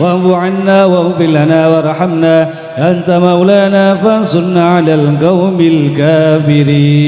واعف عنا واغفر لنا وارحمنا أنت مولانا فانصرنا على القوم الكافرين.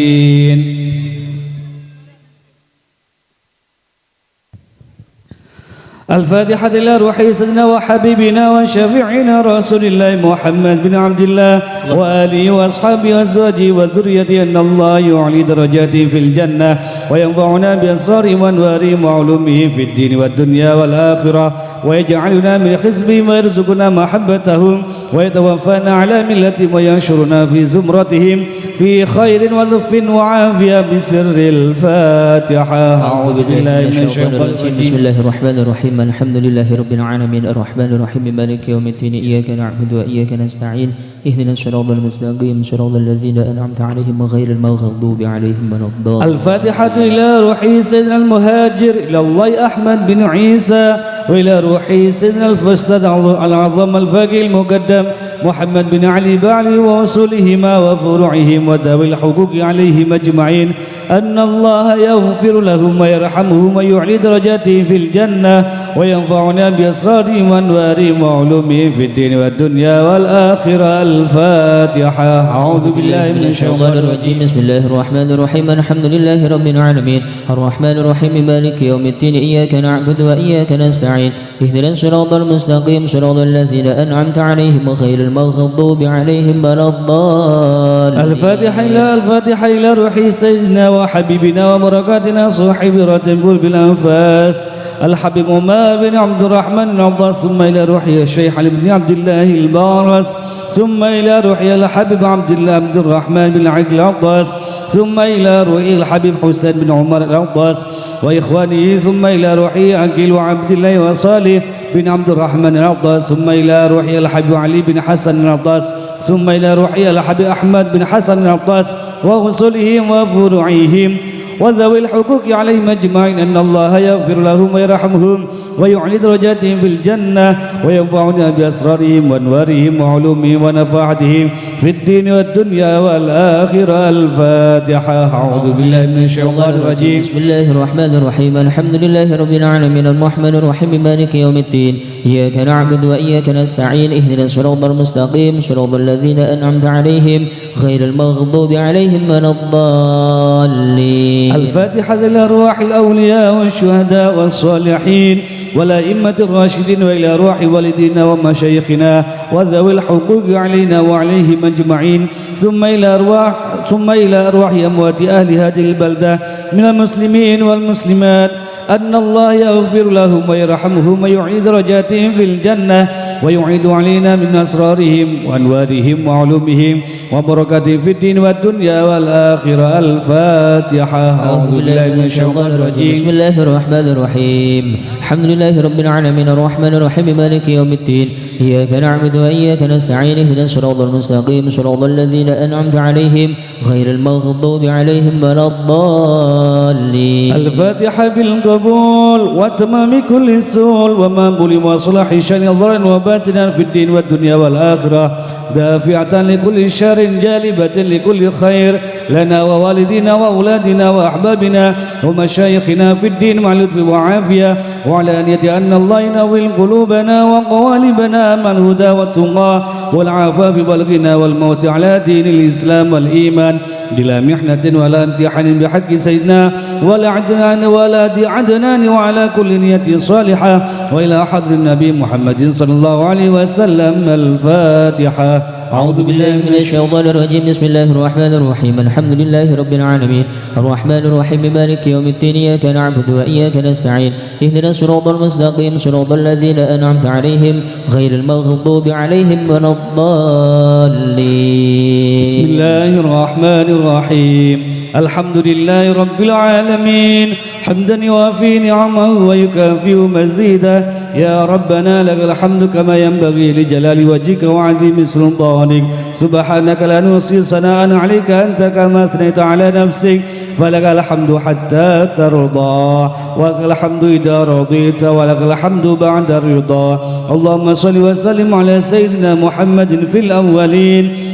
الفاتحة إلى روح سيدنا وحبيبنا وشفيعنا رسول الله محمد بن عبد الله وآله وأصحابه وأزواجه وذريته أن الله يعلي درجاته في الجنة وينفعنا بأسرارهم وأنوارهم وعلومهم في الدين والدنيا والآخرة ويجعلنا من حزبهم ويرزقنا محبتهم ويتوفانا على ملتهم وينشرنا في زمرتهم في خير ولطف وعافية بسر الفاتحة. أعوذ بالله من الشيطان الرجيم. بسم الله الرحمن الرحيم. الحمد لله رب العالمين الرحمن الرحيم مالك يوم الدين إياك نعبد وإياك نستعين اهدنا الصراط المستقيم صراط الذين أنعمت عليهم غير المغضوب عليهم ولا الضالين. الفاتحة إلى روح سيدنا المهاجر إلى الله أحمد بن عيسى وإلى روح سيدنا الفسد العظم الفقيه المقدم محمد بن علي بعلي ووصولهما وفروعهم وذوي الحقوق عليهم أجمعين أن الله يغفر لهم ويرحمهم ويعلي درجاتهم في الجنة وينفعنا بأسرارهم وأنوارهم وعلومهم في الدين والدنيا والآخرة. الفاتحة. أعوذ بالله من الشيطان الرجيم. بسم الله الرحمن الرحيم. الحمد لله رب العالمين الرحمن الرحيم مالك يوم الدين إياك نعبد وإياك نستعين اهدنا الصراط المستقيم صراط الذين أنعمت عليهم غير المغضوب عليهم ولا الضالين. الفاتحة إلى روح سيدنا وحبيبنا وبركاتنا صاحب راتب بالأنفاس الحبيب عمر بن عبد الرحمن بن عباس ثم إلى روح الشيخ علي بن عبد الله البارس ثم إلى روح الحبيب عبد الله عبد الرحمن بن عقل العباس ثم إلى روح الحبيب حسين بن عمر العباس وإخوانه ثم إلى روح عقيل وعبد الله وصالح بن عبد الرحمن العباس ثم إلى روح الحبيب علي بن حسن العباس ثم إلى روح الحبيب أحمد بن حسن العباس وغسلهم وفروعهم وذوي الحقوق عليهم أجمعين أن الله يغفر لهم ويرحمهم ويعلي درجاتهم في الجنة وينفعنا بأسرارهم وأنوارهم وعلومهم ونفعتهم في الدين والدنيا والآخرة. الفاتحة. أعوذ بالله من الشيطان الرجيم. بسم الله الرحمن الرحيم. الحمد لله رب العالمين الرحمن الرحيم مالك يوم الدين إياك نعبد وإياك نستعين اهدنا الصراط المستقيم صراط الذين أنعمت عليهم غير المغضوب عليهم ولا الضالين. الفاتحة لأرواح الأولياء والشهداء والصالحين والأئمة الراشدين وإلى أرواح والدينا ومشايخنا وذوي الحقوق علينا وعليهم أجمعين ثم إلى أرواح أموات أهل هذه البلدة من المسلمين والمسلمات أن الله يغفر لهم ويرحمهم ويعيد درجاتهم في الجنة ويعيد علينا من أسرارهم وأنوارهم وعلومهم وبركاتهم في الدين والدنيا والآخرة. الفاتحة. أعوذ بالله من الشيطان الرجيم. بسم الله الرحمن الرحيم. الحمد لله رب العالمين الرحمن الرحيم مالك يوم الدين إياك نعبد وإياك نستعين اهدنا الصراط المستقيم صراط الذين أنعمت عليهم غير المغضوب عليهم ولا الضالين. الفاتحة بالقبول وتمام كل سول ومقبول وصلاح شأن ظاهر وباطنا في الدين والدنيا والآخرة دافعة لكل شر جالبة لكل خير لنا ووالدينا وأولادنا وأحبابنا ومشايخنا في الدين مع لطف وعافية وعلى أن يتأنى الله ينور قلوبنا وقوالبنا من الهدى والتقى والعفاف والغنى والموت على دين الإسلام والإيمان بلا محنة ولا امتحان بحق سيدنا ولا عدنان وعلى كل نية صالحة وإلى حضر النبي محمد صلى الله عليه وسلم. الفاتحة. أعوذ بالله من الشيطان الرجيم. بسم الله الرحمن الرحيم. الحمد لله رب العالمين الرحمن الرحيم مالك يوم الدين إياك نعبد وإياك نستعين اهدنا الصراط المستقيم صراط الذين أنعمت عليهم غير المغضوب عليهم ولا الضالين. بسم الله الرحمن الرحيم. الحمد لله رب العالمين حمدا يوافي نعمه ويكافئ مزيدا. يا ربنا لك الحمد كما ينبغي لجلال وجهك وعظيم سلطانك. سبحانك لا نحصي ثناء عليك أنت كما أثنيت على نفسك فلك الحمد حتى ترضى ولك الحمد إذا رضيت ولك الحمد بعد الرضا. اللهم صل وسلم على سيدنا محمد في الأولين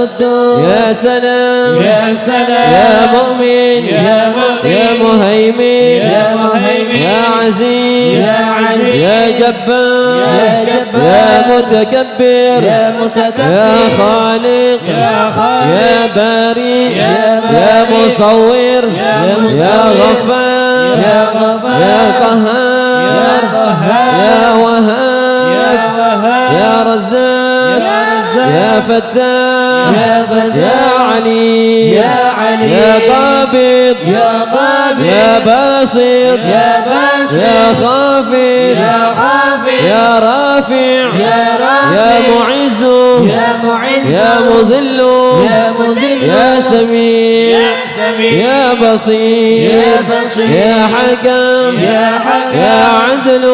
قدوس يا سلام يا سلام يا مؤمن يا مؤمن يا مهيمن يا مهيمن يا عزيز يا عزيز يا جبار يا جبار يا متكبر يا متكبر يا خالق يا خالق يا بارئ يا يا بارئ مصور يا مصور يا غفار يا غفار يا قهار يا وهاب يا رزاق يا فتاح يا فتاح يا علي يا علي يا قابض يا قابض يا باسط يا باسط يا خافض يا خافض يا رافع يا رافع يا معز يا معز يا مذل يا مذل يا سميع يا سميع يا بصير يا بصير يا حكم يا حكم يا عدل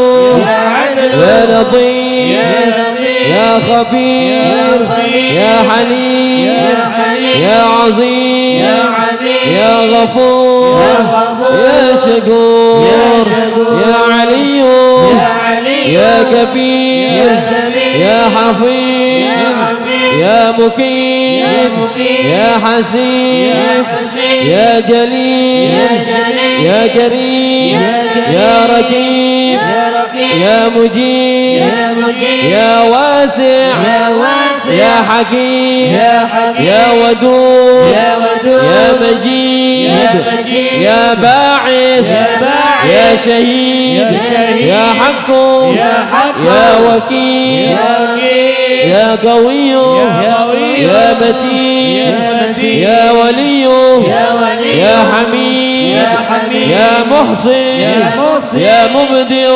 يا عدل يا لطيف يا لطيف يا خبير يا خبير يا حليم يا حليم يا عظيم يا عظيم يا غفور يا غفور يا شكور يا شكور يا علي يا علي يا كبير يا كبير يا حفيظ يا حفيظ يا مقيم يا مقيم يا حسين يا حسين يا جليل يا جليل يا كريم يا كريم يا رقيب يا رقيب يا مجيب يا مجيب يا واسع يا واسع يا حكيم يا حكيم يا ودود يا ودود يا مجيد يا مجيد يا باعث يا باعث يا شهيد يا شهيد يا حق يا حق يا وكيل يا وكيل يا قوي يا قوي يا متين يا متين يا ولي يا ولي يا حميد يا حميد يا محسن يا محسن يا مبدئ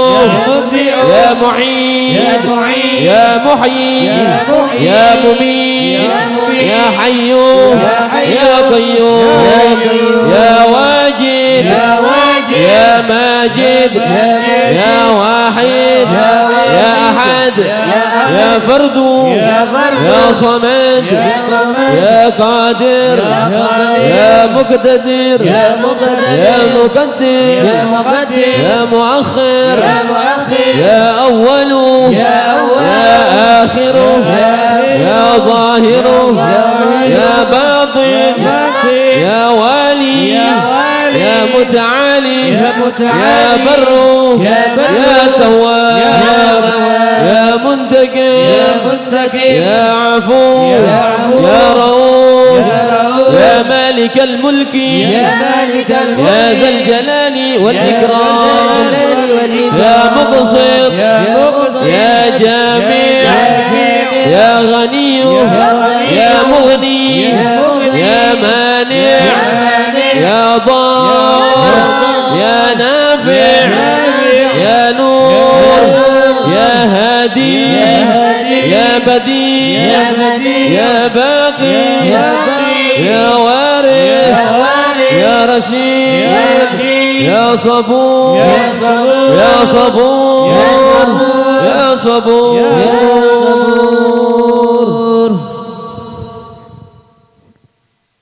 مبدئ يا معين يا معين يا محيي يا محيي يا مميت يا مميت يا حي يا حي يا قيوم يا قيوم يا واجد يا واجد يا ماجد ماجد يا واحد يا أحد يا فرد يا صمد يا صمد يا قادر يا مقتدر يا مقتدر يا مقدر يا مقدر يا مؤخر يا مؤخر يا أول يا أول يا آخر يا ظاهر يا باطن يا والي يا متعالي يا بر يا تواب يا منتقم يا عفو يا رؤوف يا مالك الملك يا مالك الملك يا ذا الجلال والإكرام يا مقصد يا جامع يا غني يا مغني يا مانع يا ضار يا نافع يا نور يا هادي يا بديع يا باقي يا وارث يا رشيد يا صبور يا صبور يا صبور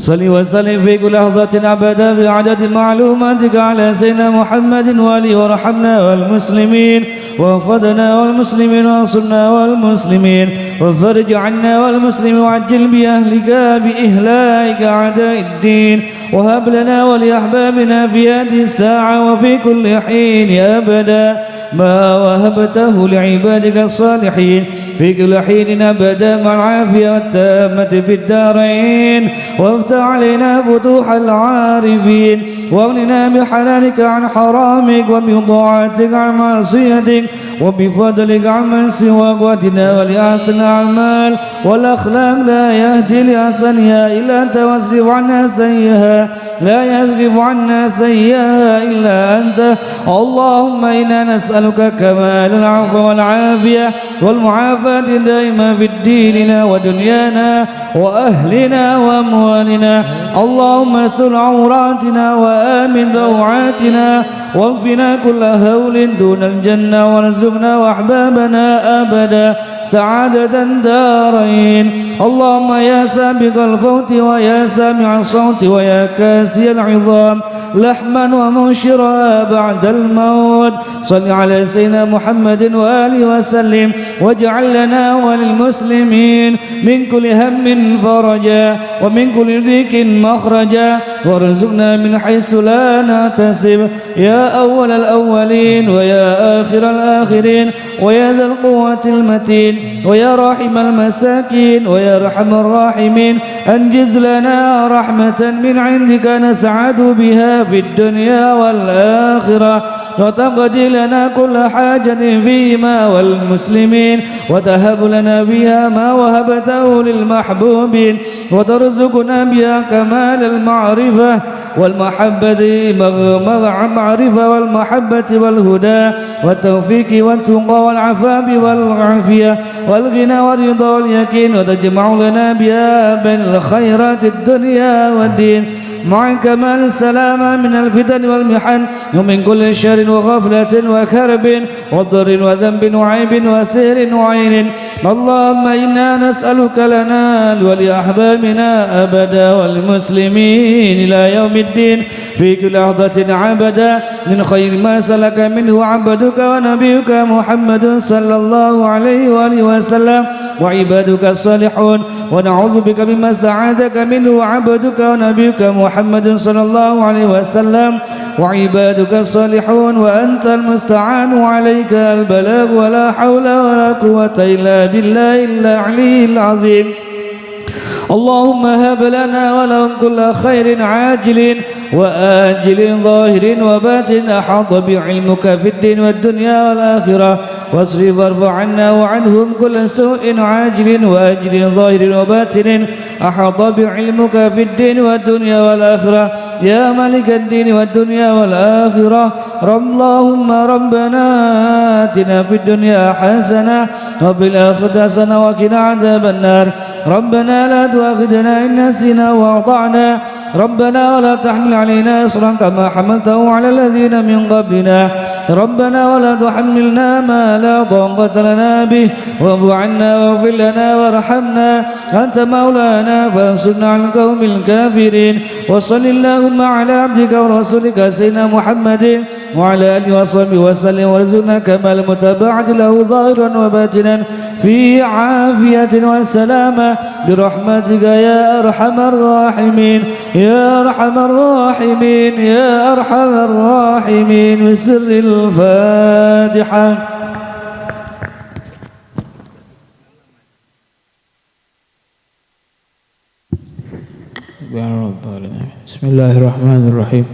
صل وسلم في كل لحظة أبدا بعدد معلوماتك على سيدنا محمد وآله وارحمنا والمسلمين ووفدنا والمسلمين وانصرنا والمسلمين وفرج عنا والمسلمين وعجل بأهلك بإهلائك أعداء الدين وهب لنا ولأحبابنا في هذه الساعة وفي كل حين أبدا ما وهبته لعبادك الصالحين في كل حين أبدا مع العافية التامة في الدارين وافتح علينا فتوح العارفين واغننا بحلالك عن حرامك وبطاعتك عن معصيتك وبفضلك عمن سواك واهدنا ولأحسن الأعمال والأخلاق لا يهدي لأحسنها إلا أنت واصرف عنا سيئها لا يصرف عنا سيئها إلا أنت اللهم إنا نسألك كمال العفو والعافية والمعافاة دائما في ديننا ودنيانا وأهلنا وأموالنا اللهم استر عوراتنا وآمن روعاتنا واكفنا كل هول دون الجنة وارزقنا وأحبابنا أبدا سعادة دارين اللهم يا سابق الفوت ويا سامع الصوت ويا كاسي العظام لحما ومنشرا بعد الموت صل على سيدنا محمد وآله وسلم واجعل لنا وللمسلمين من كل هم فرجا ومن كل ضيق مخرجا وارزقنا من حيث لا نحتسب يا أول الأولين ويا آخر الآخرين ويا ذا القوة المتين ويا راحم المساكين ويا أرحم الراحمين أنجز لنا رحمة من عندك نسعد بها في الدنيا والآخرة وتقضي لنا كل حاجة فيما والمسلمين وتهب لنا بها ما وهبته للمحبوبين وترزقنا بها كمال المعرفة والمحبة معرفة والمحبة والهدى والتوفيق والتقى والعفاف والعافية والغنى والرضا واليقين وتجمع لنا بها بين الخيرات الدنيا والدين مع كمال السلامة من الفتن والمحن ومن كل شر وغفلة وكرب وضر وذنب وعيب وسير وعين اللهم إنا نسألك لنا ولأحبابنا أبدا والمسلمين إلى يوم الدين في كل لحظة عبدا من خير ما سلك منه عبدك ونبيك محمد صلى الله عليه وآله وسلم وعبادك الصالحون ونعوذ بك مما استعاذك منه عبدك ونبيك محمد صلى الله عليه وسلم وعبادك الصالحون وأنت المستعان وعليك البلاغ ولا حول ولا قوة إلا بالله العلي العظيم اللهم هب لنا ولهم كل خير عاجل وآجل ظاهر وباطن أحاط بعلمك في الدين والدنيا والآخرة واصرف وارفع عنا وعنهم كل سوء عاجل وآجل ظاهر وباطن أحاط بعلمك في الدين والدنيا والآخرة يا مالك الدين والدنيا والآخرة اللهم ربنا آتنا في الدنيا حسنة وفي الآخرة حسنة وقنا عذاب النار ربنا لا تؤاخذنا إن نسينا وأطعنا ربنا ولا تحمل علينا إصرا كما حملته على الذين من قبلنا ربنا ولا تحملنا ما لا طاقة لنا به واعف عنا واغفر لنا وارحمنا أنت مولانا فانصرنا على القوم الكافرين وصل اللهم على عبدك ورسولك سيدنا محمد وعلى آله وصحبه وسلم وارزقنا كمال المتابعة له ظاهرا وباطنا في عافية وسلامة برحمتك يا أرحم الراحمين يا أرحم الراحمين يا أرحم الراحمين بسر الفاتحة. بسم الله الرحمن الرحيم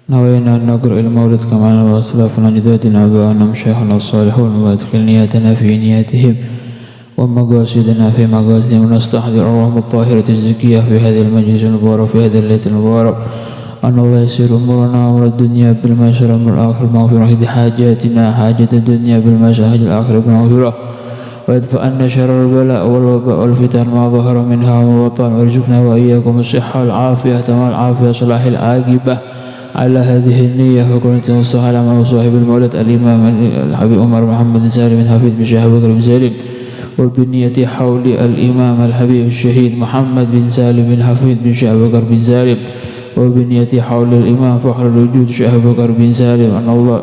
نوينا أن نقرأ المولد كما نوى أسلافنا جداتنا وأباؤنا مشايخنا الصالحون وادخل نياتنا في نياتهم ومقاصدنا في مقاصدهم ونستحضر الروح الطاهرة الزكية في هذه المجلس المبارك في هذا الليلة المبارك أن الله يسير أمورنا وأمر الدنيا بالمشرع من الآخر بمغفرة حاجاتنا حاجة الدنيا بالمشرع الآخر بمغفرة ويدفع عنا شر البلاء والوباء والفتن ما ظهر منها وما بطن وارزقنا وإياكم الصحة والعافية تمام العافية صلاح العاقبة على هذه النية وكنت نصح على ما صاحب المولد الإمام الحبيب عمر محمد سالم حفيظ بن شيخ بكر بن سالم وبنية حول الإمام الحبيب الشهيد محمد بن سالم بن حفيظ بن شيخ بكر بن سالم وبنية حول الإمام فخر الوجود شيخ بكر بن سالم أن الله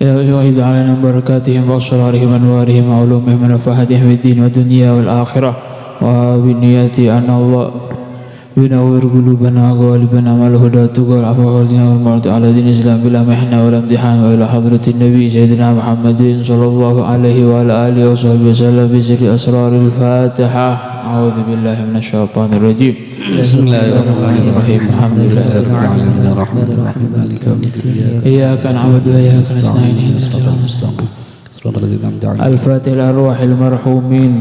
يعيد علينا بركاتهم وأسرارهم وأنوارهم وعلومهم ونفحاتهم في الدين والدنيا والآخرة وبنية أن الله ينور قلوبنا وقوالبنا مع الهدى تقى العفو والدين والمعد على دين الإسلام بلا محنة ولا امتحان وإلى حضرة النبي سيدنا محمد صلى الله عليه وعلى آله وصحبه وسلم بسر أسرار الفاتحة. أعوذ بالله من الشيطان الرجيم. بسم الله الرحمن الرحيم. الحمد لله رب العالمين الرحمن الرحيم مالك يوم الدين إياك نعبد وإياك نستعين اهدنا الصراط المستقيم صراط الذين أنعمت عليهم. الفاتحة لأرواح المرحومين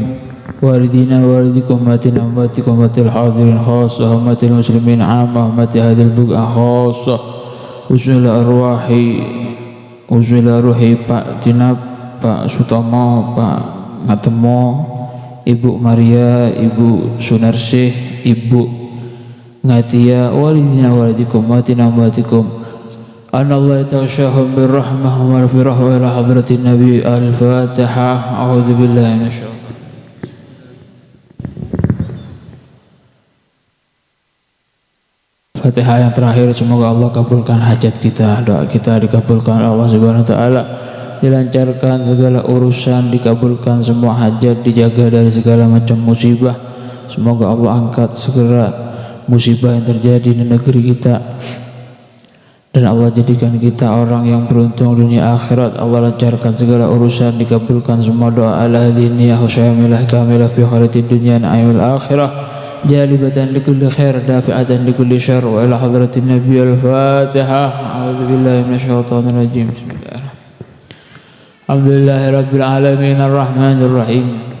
والدينا ووالدكم أمتنا أمتكم أمة الحاضرين خاصة أمة المسلمين عامة أمة هذه البقعة خاصة وصل أرواحي Pak Jinab, Pak Sutomo, Pak Ngatemo, Ibu Maria, Ibu Sunarsih, Ibu Ngatia walidina walidikum atina amatikum an Allah ta'ashahum birrahmah wa marfirah wa ila hadratin Nabi al-Fatihah. A'udzu billahi minasyaitonir Fatihah yang terakhir. Semoga Allah kabulkan hajat kita, doa kita dikabulkan Allah Subhanahu wa taala, dilancarkan segala urusan, dikabulkan semua hajat, dijaga dari segala macam musibah. Semoga Allah angkat segera musibah yang terjadi di negeri kita, dan Allah jadikan kita orang yang beruntung dunia akhirat. Allah lancarkan segala urusan, dikabulkan semua doa. Ala hadhihi husyamilah kamilah fi khairatid dunya na'imil akhirah, jalibatan likulli khair, dafi'atan likulli syarr. Wa ila hadratin nabiy al-fatihah. A'udzu billahi minasyaitonir rajim. Bismillahirrahmanirrahim. Alhamdulillahi rabbil alamin arrahmanir rahim.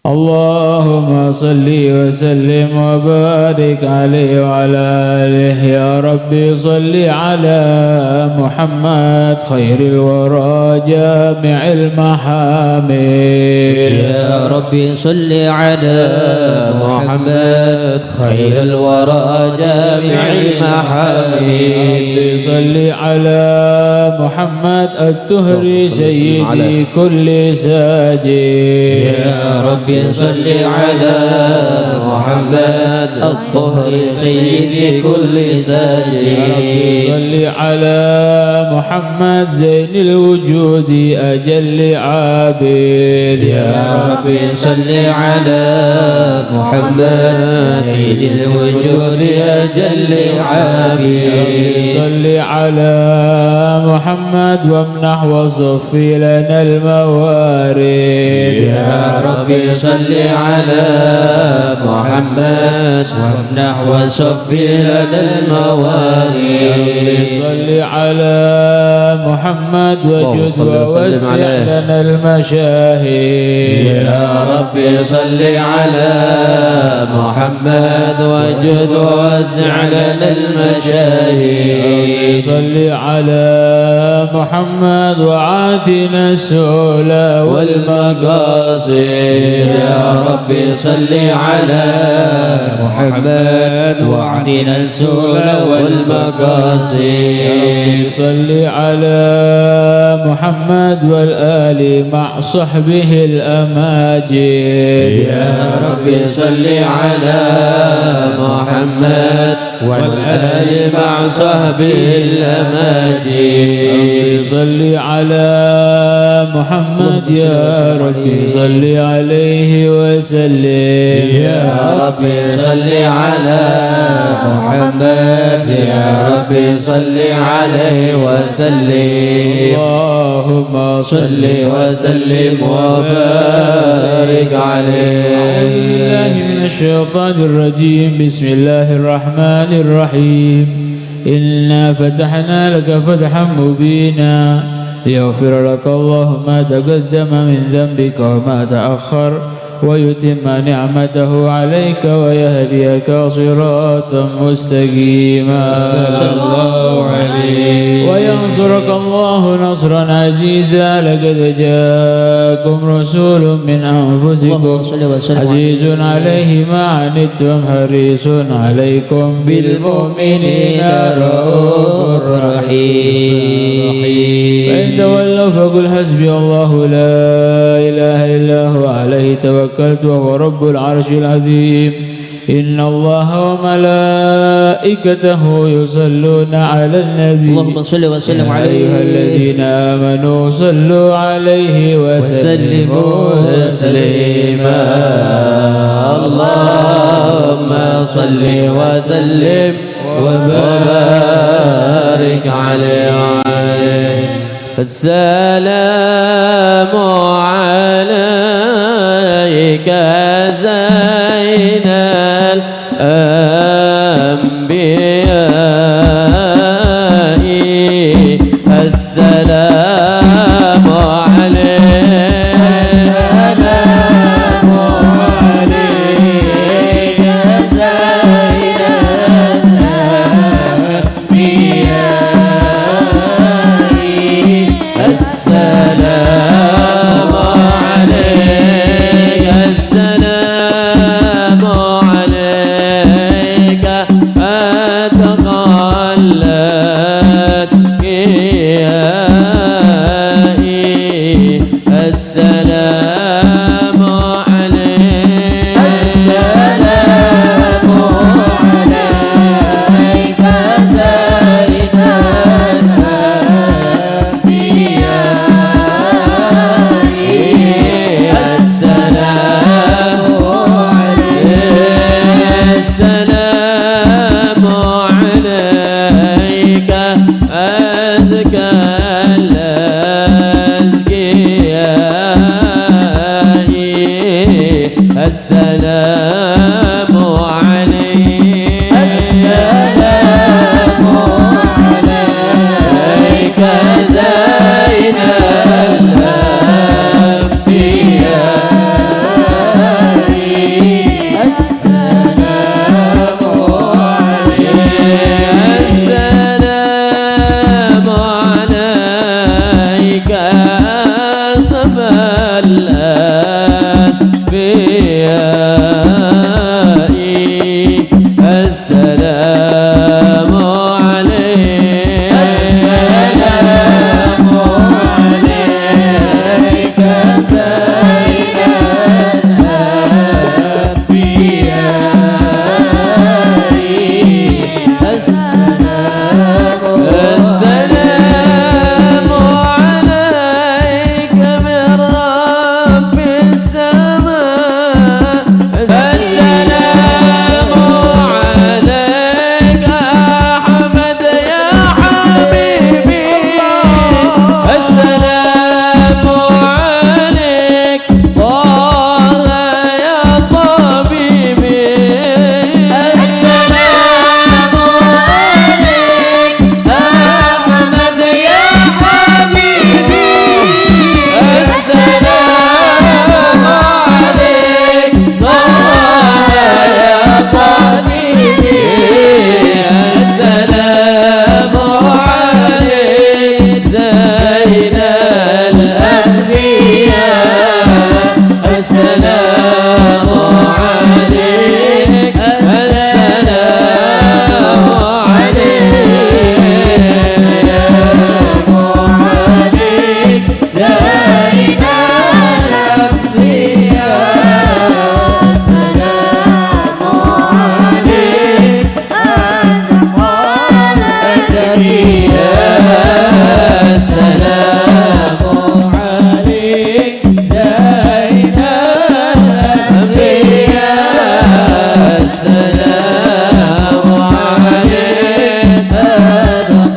Allahumma salli wa sallim wa barik alaihi wa ala alihi. Ya Rabbi salli ala Muhammad khairil wara jami'il mahamid. Ya Rabbi salli ala Muhammad khairil wara jami'il mahamid. Salli ala Muhammad at-tuhri sayyidi kulli sajid. Ya Rabbi صل على محمد الطهر سيد كل ساجد. صل على محمد زين الوجود أجل عابد. يا ربي صل على محمد سيد الوجود أجل عابد. صل على محمد وامنح وصفي لنا الموارد. يا ربي صل على محمد وامنح وصفي لنا الموارد. صل على محمد وجد ووسع لنا المشاهد. يا ربي صل على محمد وجد ووسع لنا المشاهد. صل على محمد وعاتنا السؤل والمقاصد. يا ربي صل على محمد واعطنا السؤل والمقاصد. صل على محمد والآل مع صحبه الأماجد. يا ربي صل على محمد والآل مع صحبه الأماجد. صل على محمد يا ربي صل عليه وسلم. يا ربي صل على محمد يا ربي صل عليه وسلم. اللهم صل وسلم وبارك عليه. بالله من الشيطان الرجيم. بسم الله الرحمن الرحيم. إنا فتحنا لك فتحا مبينا ليغفر لك الله ما تقدم من ذنبك وما تأخر ويتم نعمته عليك ويهديك صراطا مستقيما. صلى الله عليه. وينصرك الله نصرا عزيزا. لقد جاءكم رسول من أنفسكم عزيز عليه ما عنتم حريص عليكم بالمؤمنين رؤوف رحيم. فإن تولوا فقل حسبي الله لا إله إلا هو عليه توكلت وهو رب العرش العظيم. إن الله وملائكته يصلون على النبي. اللهم صل وسلم عليه. أيها الذين آمنوا صلوا عليه وسلموا تسليما. اللهم صل وسلم وبارك عليه. السلام عليك زين الأنبياء. السلام عليك. السلام عليك زين الأنبياء. السلام عليك. السلام عليك. السلام عليك السلام عليك زين الأنبياء السلام السلام عليك صفا الأنبياء السلام عليك السلام عليك زين الأنبياء السلام السلام عليك من رب السماء السلام عليك أحمد يا حبيبي السلام عليك طه يا طبيبي السلام عليك أحمد يا حبيبي السلام عليك طه يا طبيبي السلام عليك زين الأنبياء السلام عليك السلام عليك زين الأنبياء السلام عليك أزهار الأنبياء السلام عليك زين الأنبياء السلام عليك أزهار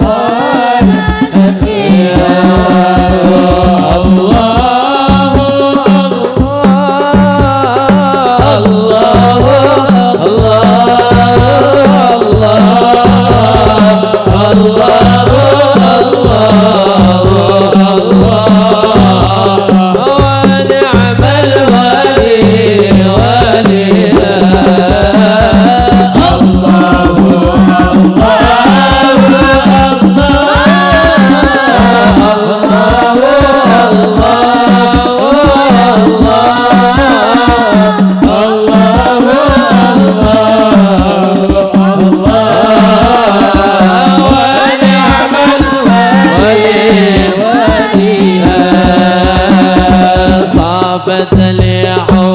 صافت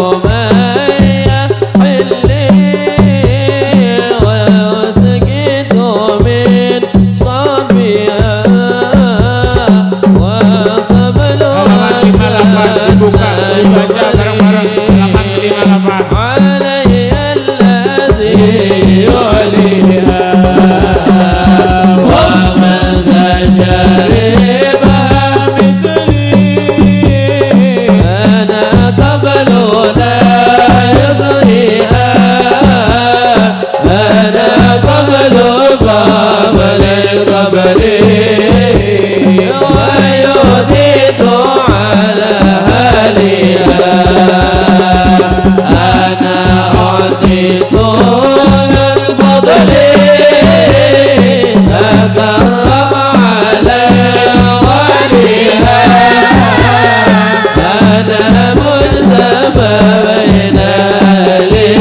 الحمية حلي وسقيت من صافيها وقبل علي الذي يوليها ومن شربها مثلي أنا قبل لا يصريها أنا قبل القبل ويوديت على هاليها أنا أعطيت الفضل تكرم على وليها أنا ملتفى بين أهلي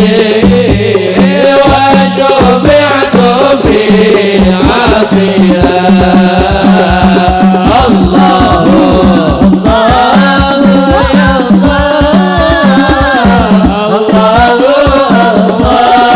وشفعت في عصيها الله الله يا الله الله الله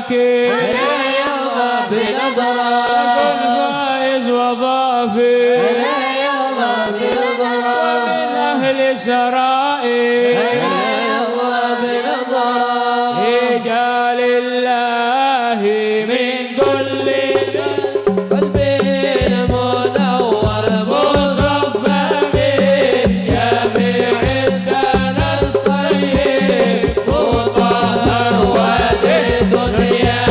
شاكر بنظرة كن فايز وظافر ومن أهل سرائر رجال الله من كل قلب منور مصفى من جميع الناس طيب مطهر وادي دنيا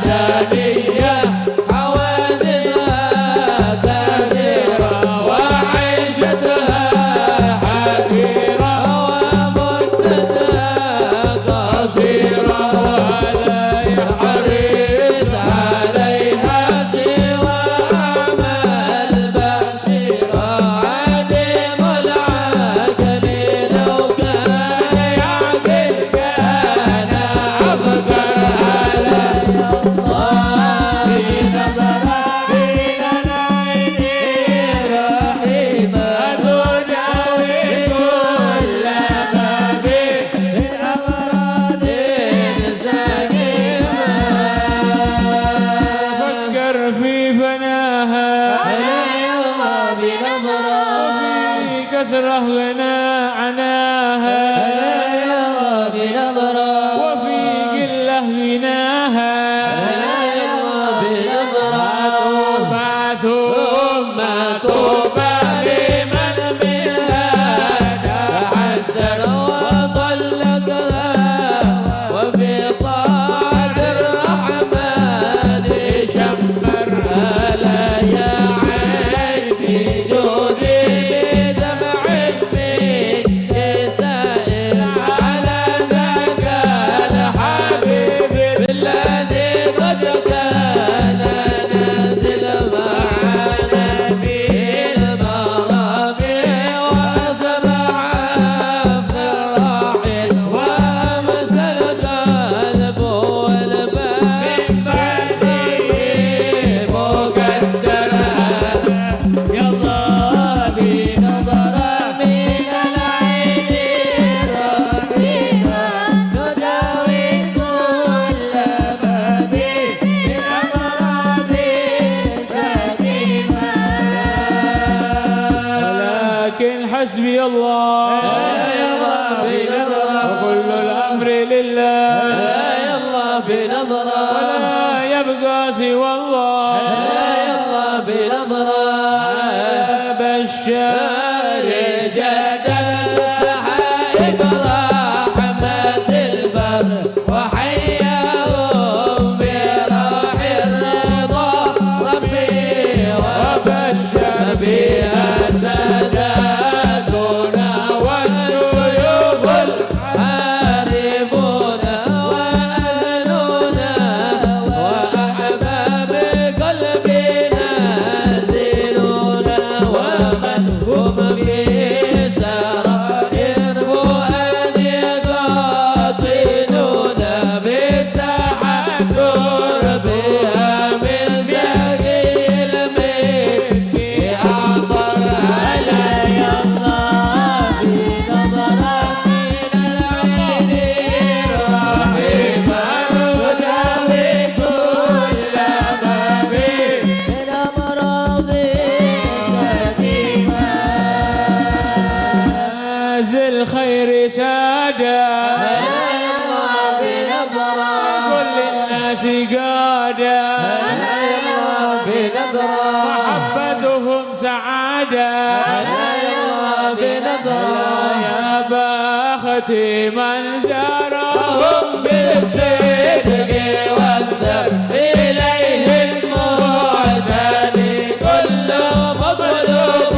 دنيا حوادثها كثيرة وعيشتها حقيرة ومدتها قصيرة ولا يحرص عليها سوى عمل بشيرة عديم العقل لو كان يعقل كان أفقر على الله في نظرة في العين رحيمة تداوي كل ما به من أمراض سقيمة فكر في فناها وفي كثرة غنى عناها وفي قلة غناها ثم توبى لمن منها تعدل وطلقها وفي طاعة الرحمن شمرها لا يا عيني جودي بدمع من سائل على ذاك الحبيب الذي قد كان نازل معنا في المرابع وأسمع في الراحل وأمس القلب والباب من بعده مقدرها يلا بنظرة من العين رحيمة تداوي كل ما به من أمراض سقيمة ولكن حسبي الله وكل الأمر لله يلا بنظرة ولا يبقى سوى الله يلا بنظرة بشار جدل سحائب رحمة البر وحياهم بروح الرضا ربي وبشر بها ساداتنا والشيوخ العارفون وأهلنا وأحباب قلبي نازلون ومن هم في سرائر فؤادي قاطنون بساحة قربها من زكي المسك أعطر علي الله بنظرة من العين رحيمة تداوي كل ما به من أمراض سقيمة نازل خير سادة كل الناس قادة محبتهم سعادة يا باختي من زارهم بالصدق والذب إليهم معتني كل مطلوب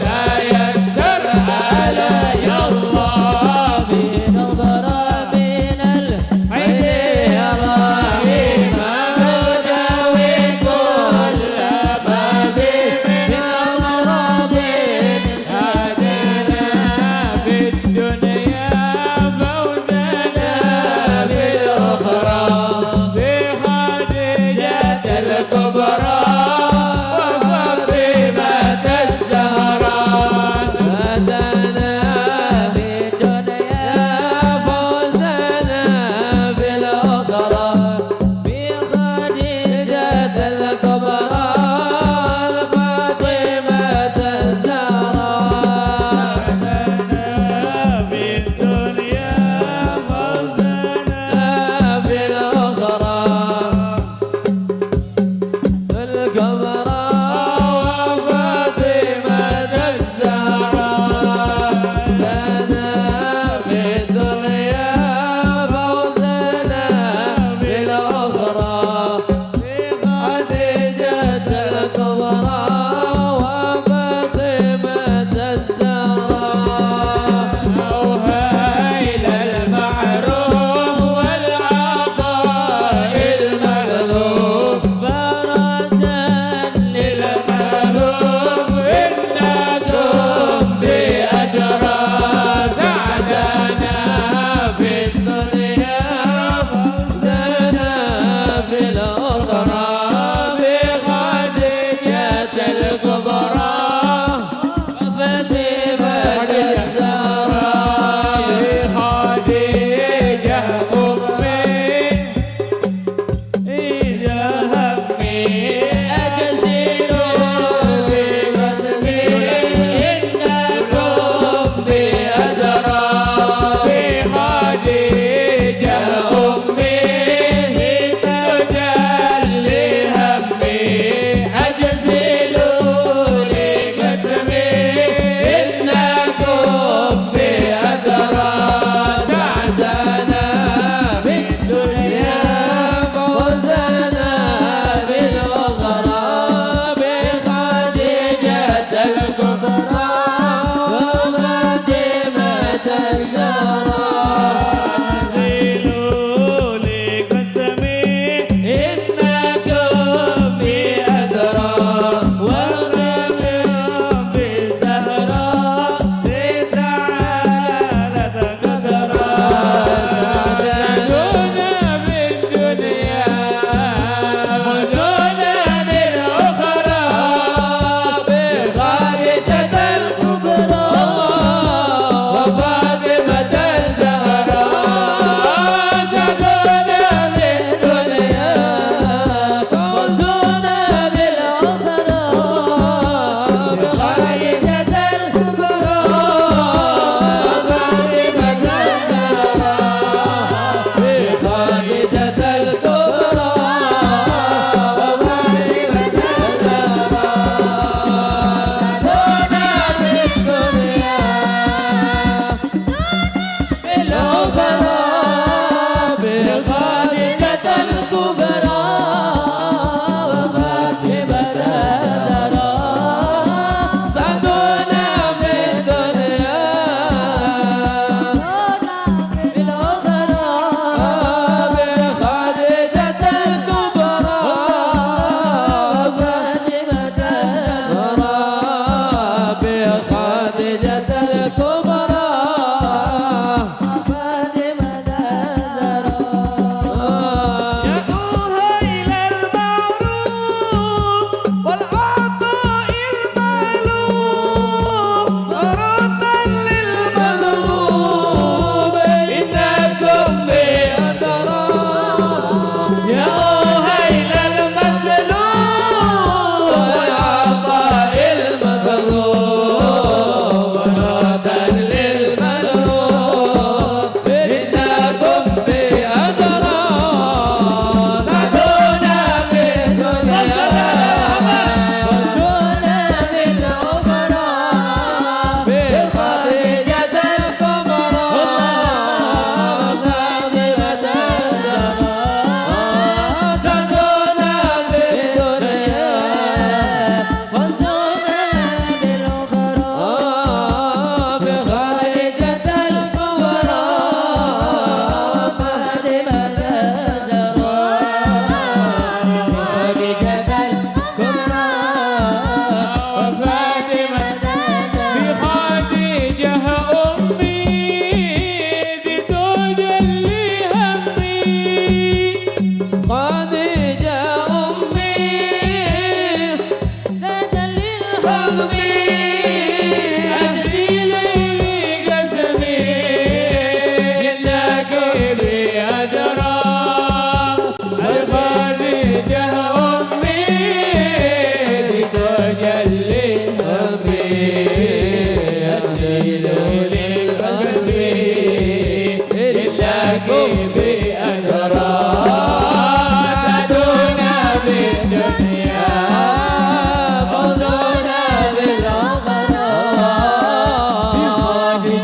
تيسر علي الله بنظرة من العين رحيمة تداوي كل ما به من أمراض سعدنا في الدنيا فوزنا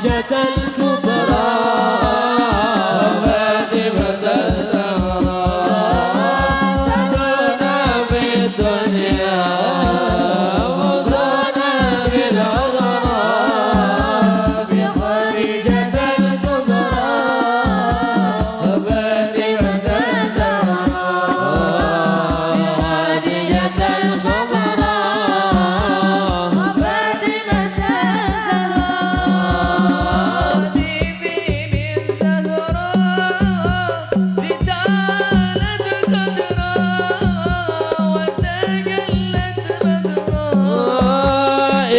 خديجة الكبرى وفاطمة الزهراء سادونا في الدنيا وفوزونا بالعذراء بخديجة الكبرى وفاطمة الزهراء بخديجة الكبرى وفاطمة الزهراء طيبي بالزهراء لتعالت قدرا وتجلت بدرا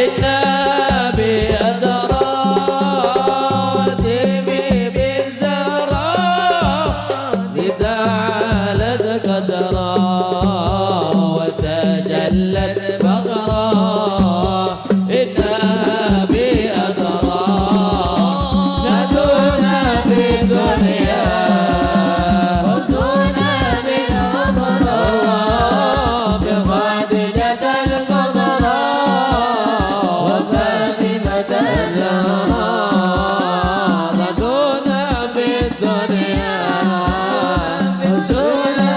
إنا بأدرا طيبي بالزهراء لتعالت قدرا وتجلت بغرا إنا بأدرا سادونا في الدنيا فوزونا بالعذراء بخديجة الكبرى وفاطمة الزهراء سادونا في الدنيا فوزونا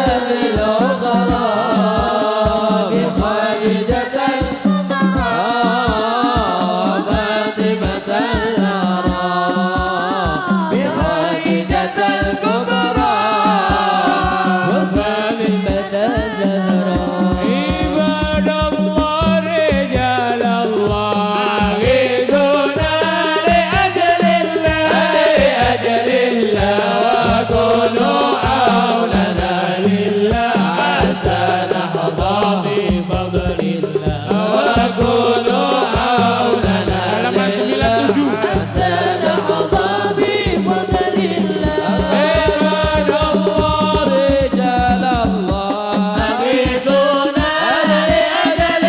بالعذراء بخديجة الكبرى وفاطمة الزهراء بخديجة الكبرى وفاطمة الزهراء عباد الله رجال الله أغيثونا لأجل الله وكونوا عوننا لله عسى نحظى بفضل الله وكونوا عوننا لله عسى نحظى بفضل الله عباد الله رجال الله أغيثونا لأجل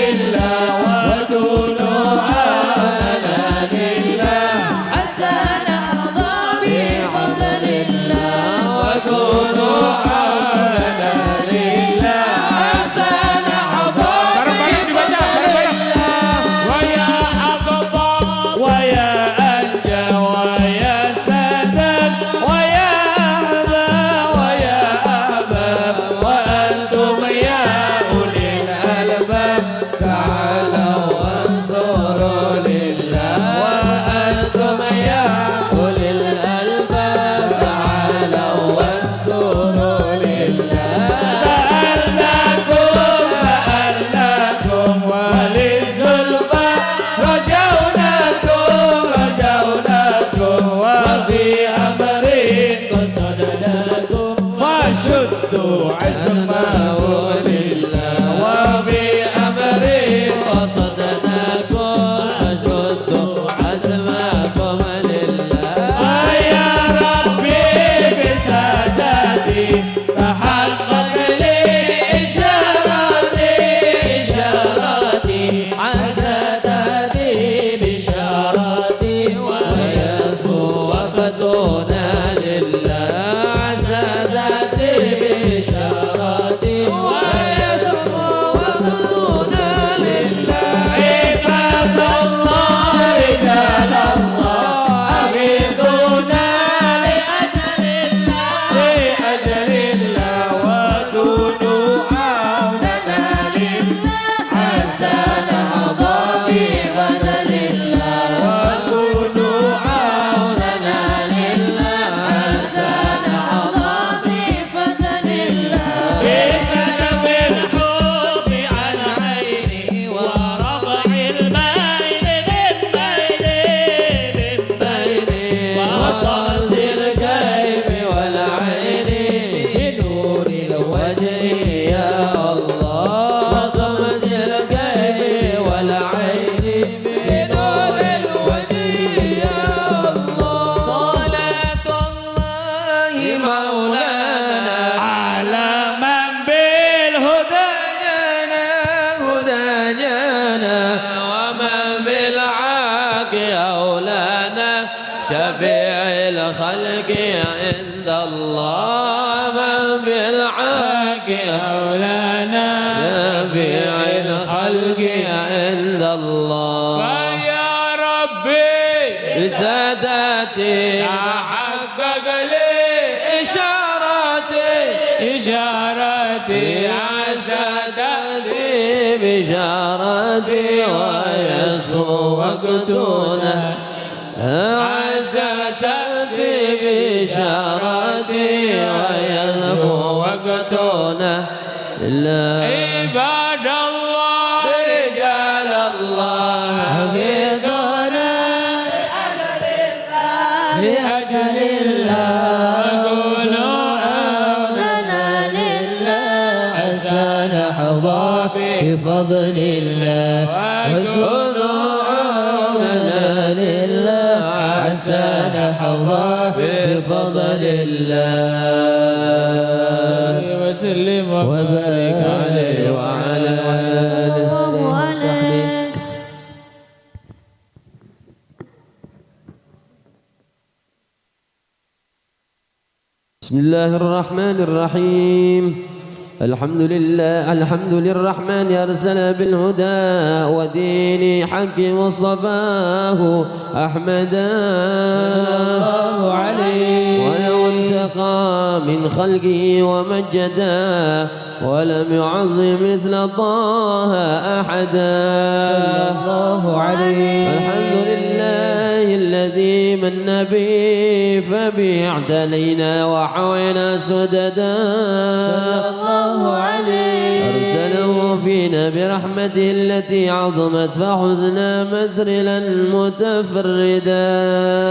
الله وكونوا عوننا لله عسى نحظى بفضل الله وكونوا عوننا لله عسى نحظى بفضل الله ويا أقطع ويا أنجى ويا سدد ويا أحباب وأنتم يا أولي الألباب تعالوا وانصروا لله وأنتم يا أولي الألباب تعالوا وانصروا لله سألناكم وللزلفى رجوناكم وفي أمر قصدناكم فشدوا عزمكم لله وفي أمر قصدناكم فشدوا عزمكم لله يا ربي بسادتي تحقق لي إشاراتي عن سادتي بشاراتي ويسوع وقدونا لله عن سادتي بشاراتي ويسوع وقدونا لله عباد الله رجال الله أغيثونا لأجل الله وكونوا عوننا لله عسى نحظى بفضل الله وكونوا عوننا لله عسى نحظى بفضل الله بكشف الحب عن عيني ورفع الميل من بيني وطمس الكيف والعين بنور الوجه يا الله وطمس الكيف والعين بنور الوجه يا الله صلاة الله مولانا على من بالهدى جانا ومن بالعاق أولانا شفيع الخلق عند الله من بالعاق أولانا شفيع الخلق عند الله فيا رب ربي سادتي تحقق لي إشارتي عسادتي بشارتي ويصفو وقتنا عسادتي بشارتي ويصفو وقتنا عباد الله رجال الله حقيقنا لأجل الله قولوا أولنا لله عسى نحظى بفضل الله وكونوا أولنا لله عسى نحظى بفضل الله وسلم وبارك عليه وعلى آله وصحبه. بسم الله الرحمن الرحيم. الحمد للرحمن أرسل بالهدى ودين حق مصطفاه أحمدا صلى الله عليه ولو انتقى من خلقه ومجدا ولم يعظم مثل طه أحدا صلى الله عليه. الحمد لله الذي من به فبه اعتلينا وحوينا سددا صلى الله عليه. أرسله فينا برحمته التي عظمت فحزنا مثرلا متفردا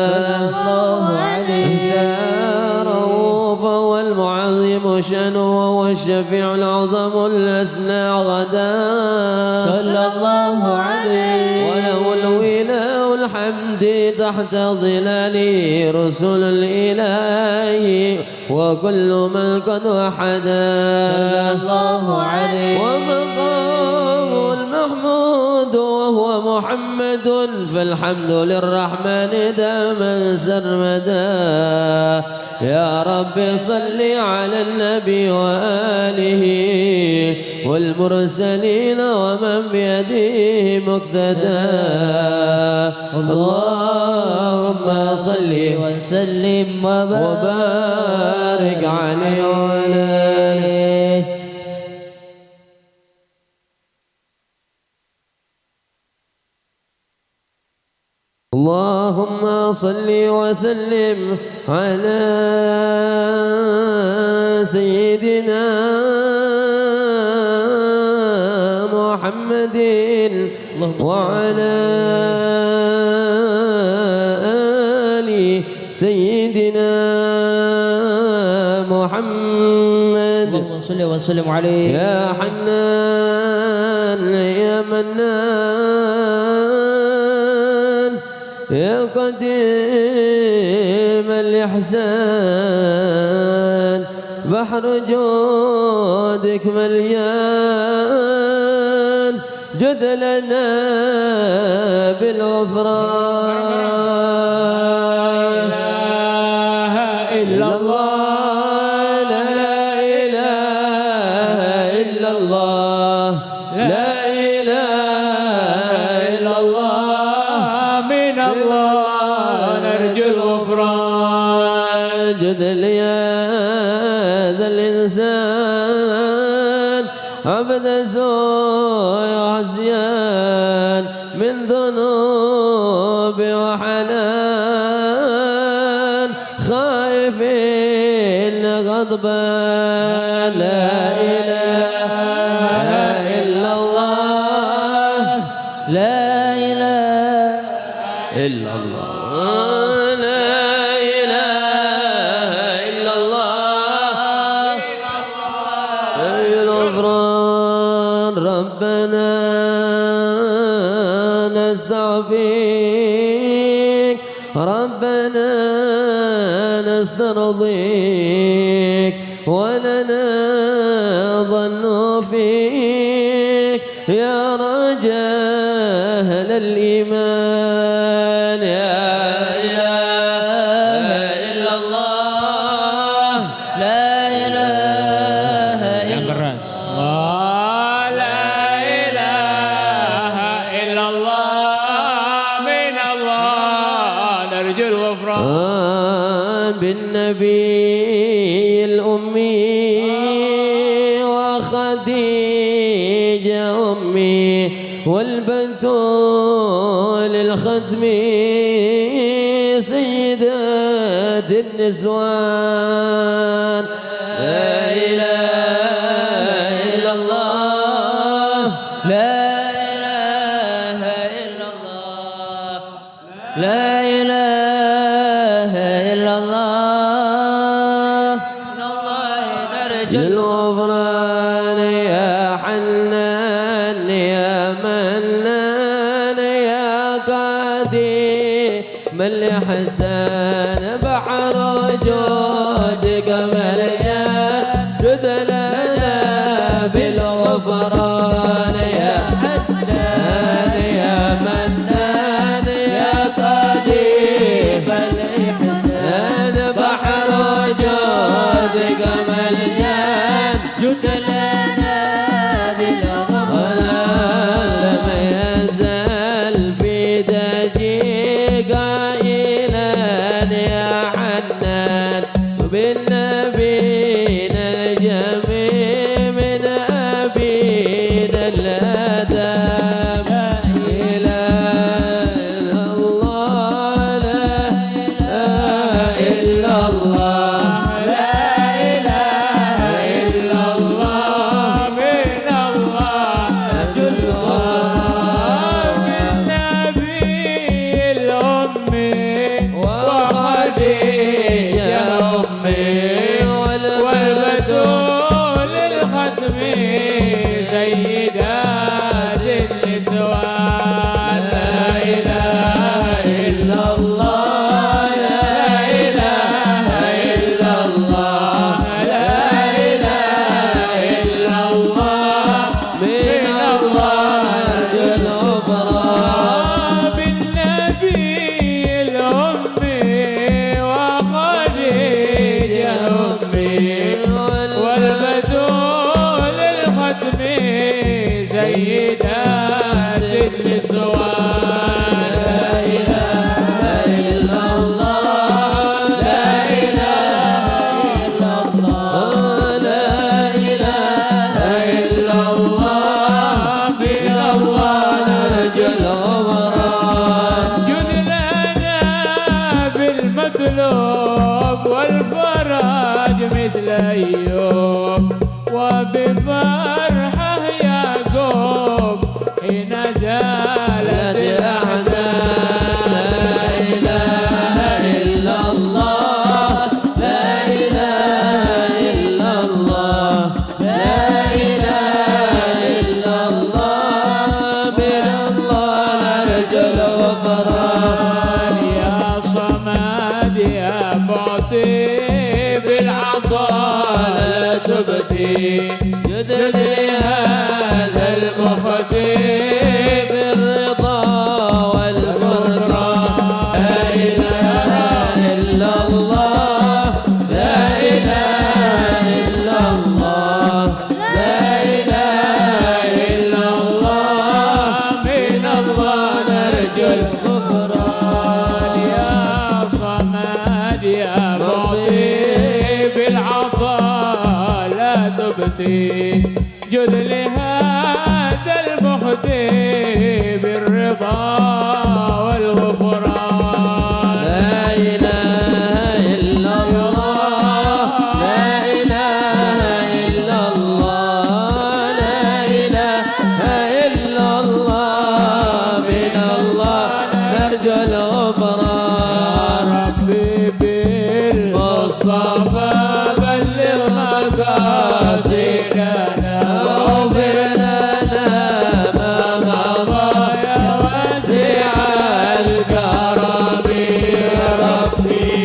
صلى الله عليه. فهو المعظم شأنه وهو الشفيع العظم الأسنى غدا صلى الله عليه. وله الولاء الحمد تحت ظلاله رسل الإله وكل من قد وحدا صلى الله عليه. ومقامه المحمود وهو محمد فالحمد للرحمن داما سرمدا. يا رب صل على النبي وآله والمرسلين ومن بيده مقتدى. اللهم صل وسلم وبارك عليه وعلى آله. اللهم صل وسلم على سيدنا محمد وعلى آل سيدنا محمد. اللهم صل وسلم عليه. يا حنان يا منان يا قديم الإحسان بحر جودك مليان جد لنا بالغفران. لا إله إلا الله لا إله إلا الله لا إله إلا الله من الله نرجو الغفران. جد يا ذا الإنسان عبد سوء عصيان من ذنوب وحنان خائفين غضبان. لا إله إلا الله لا إله إلا الله لا إله إلا الله الغفران. ربنا نستعفيك ربنا نسترضيك ولنا ظن فيك يا رجاء أهل الإيمان. يا إله إلا الله لا إله إلا الله لا إله إلا الله من الله الله نرجو الغفران بالنبي الأمي وخديجة أمي والبتول الختمي سيدات النسوان. لا إله إلا الله لا إله إلا الله لا إله إلا الله من الله نرجو الغفران. يا حنان يا منان يا قدير من لحسان بحر وجودك مليان جد لنا بالغفران. يا حنان يا منان يا قدير من لحسان بحر وجودك مليان جد لنا بالغفران. لم يزل في دجي قائلا يا حنان بالنبينا الجميع من أبينا الآدم. لا إله إلا الله لا إله إلا الله لا إله إلا الله من الله جل بالنبي الأمي وخديجة أمي والبتول الختمي سيدات النسوان. لا إله إلا الله لا إله إلا الله لا إله إلا الله من الله نرجو الغفران. بالنبي الأمي وخديجة أمي والبتول الختمي سيدات النسوان. لا إله إلا الله لا إله إلا الله لا إله إلا الله من الله نرجو الغفران. جد لنا بالمطلوب والفرج مثل أيوب وبفرحة يعقوب حين زالت الأحزان. لا إله إلا الله لا إله إلا الله لا إله إلا الله من الله نرجو الغفران. يا صمد يا معطي بالعطاء لا تبتي جدلي هذا المخطي بالرضا والغفران. لا إله إلا الله لا إله إلا الله لا إله إلا الله من الله نرجو الغفران. يا صمد يا معطي بالعطاء لا تبتي جد لهذا المخطي بالرضا والغفران. لا إله إلا الله لا إله إلا الله لا إله إلا الله من الله نرجو الغفران. ربي بالمصطفى بلغ مقاصدنا واغفر لنا ما مضى يا واسع الكرم. ربي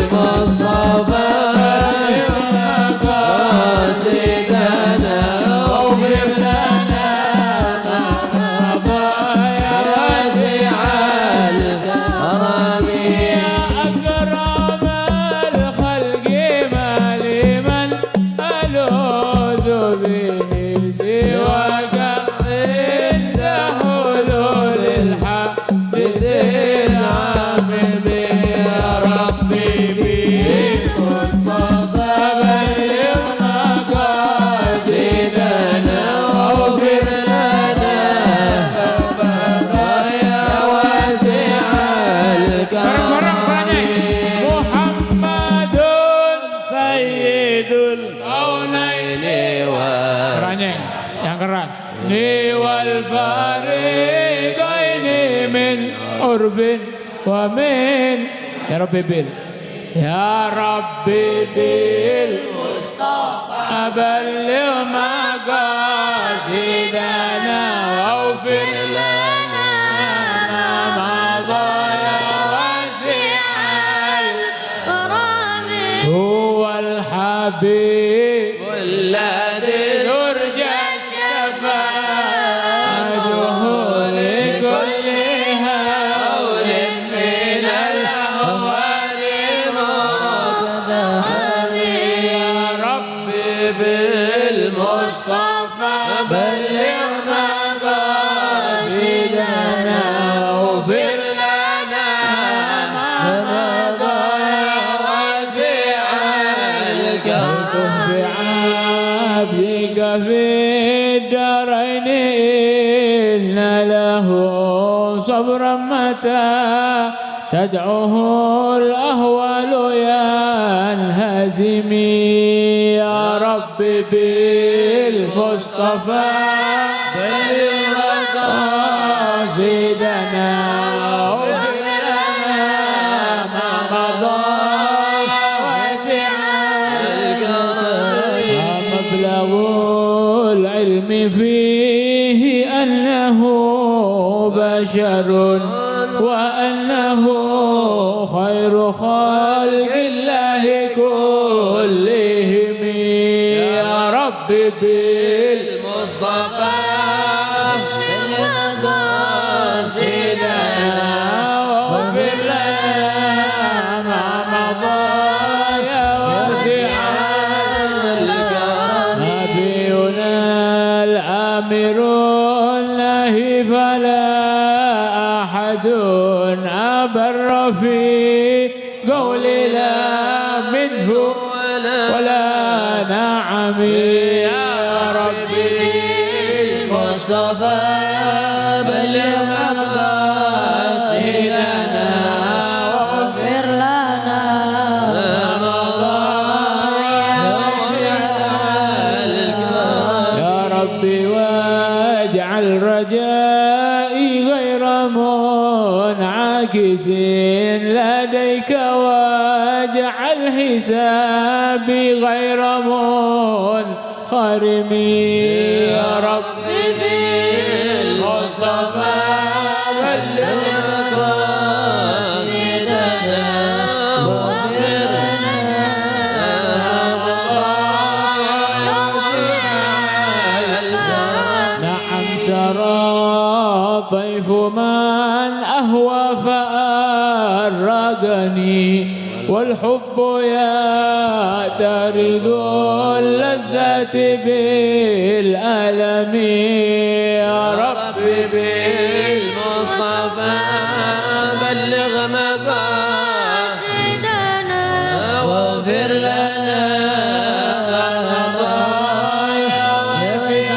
بالمصطفى قاصدنا واغفر لنا ما مضى يا واسع الكرم. قرب ومن يا رب يا ربي بالمصطفى بلغ مقاصدنا واغفر لنا ما مضى يا واسع الكرم هو الحبيب والذي يرجى شفاعته لكل هول من الأهوال مقتدر يا ربي بالمصطفى بلغ مقاصدنا واغفر لنا ما مضى يا واسع الكرم بعبدك في الدارين إن له صبرا متى تدعوه الأهوال ينهزم يا رب بالمصطفى بلغ مقاصدنا واغفر لنا ما مضى واسع الكرم مبلغ العلم فيه أنه بشر وأنه خير خلق الله كلهم يا رب بالمصطفى مقاصدنا واغفر لنا ما مضى يا واسع الكرم نبينا الآمر النهي فلا أحد أبر في قول لا منه ولا نعم يا ربي المصطفى بلغ مقاصدنا واغفر لنا ما مضى يا واسع الكرم يا ربي واجعل رجائي غير منعكس لديك واجعل حسابي غير منخرم يا ربي بالمصطفى بلغ مقاصدنا واغفر لنا ما مضى يا الكرم نعم سرى طيف من أهوى فأرقني والحب يعترض اللذة بالألم يا رب بالمصطفى بلغ مقاصدنا واغفر لنا يا واسع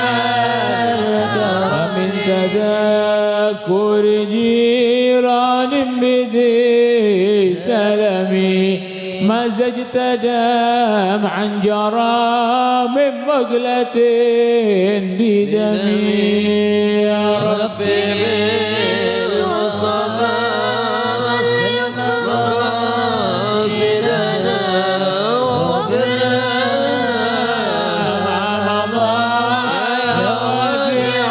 الكرم ومن تذكر جيران بذي سلمي مزجت دمعا جرى من مقلة بدمي يا رب بالمصطفى بلغ مقاصدنا واغفر لنا ما مضى يا واسع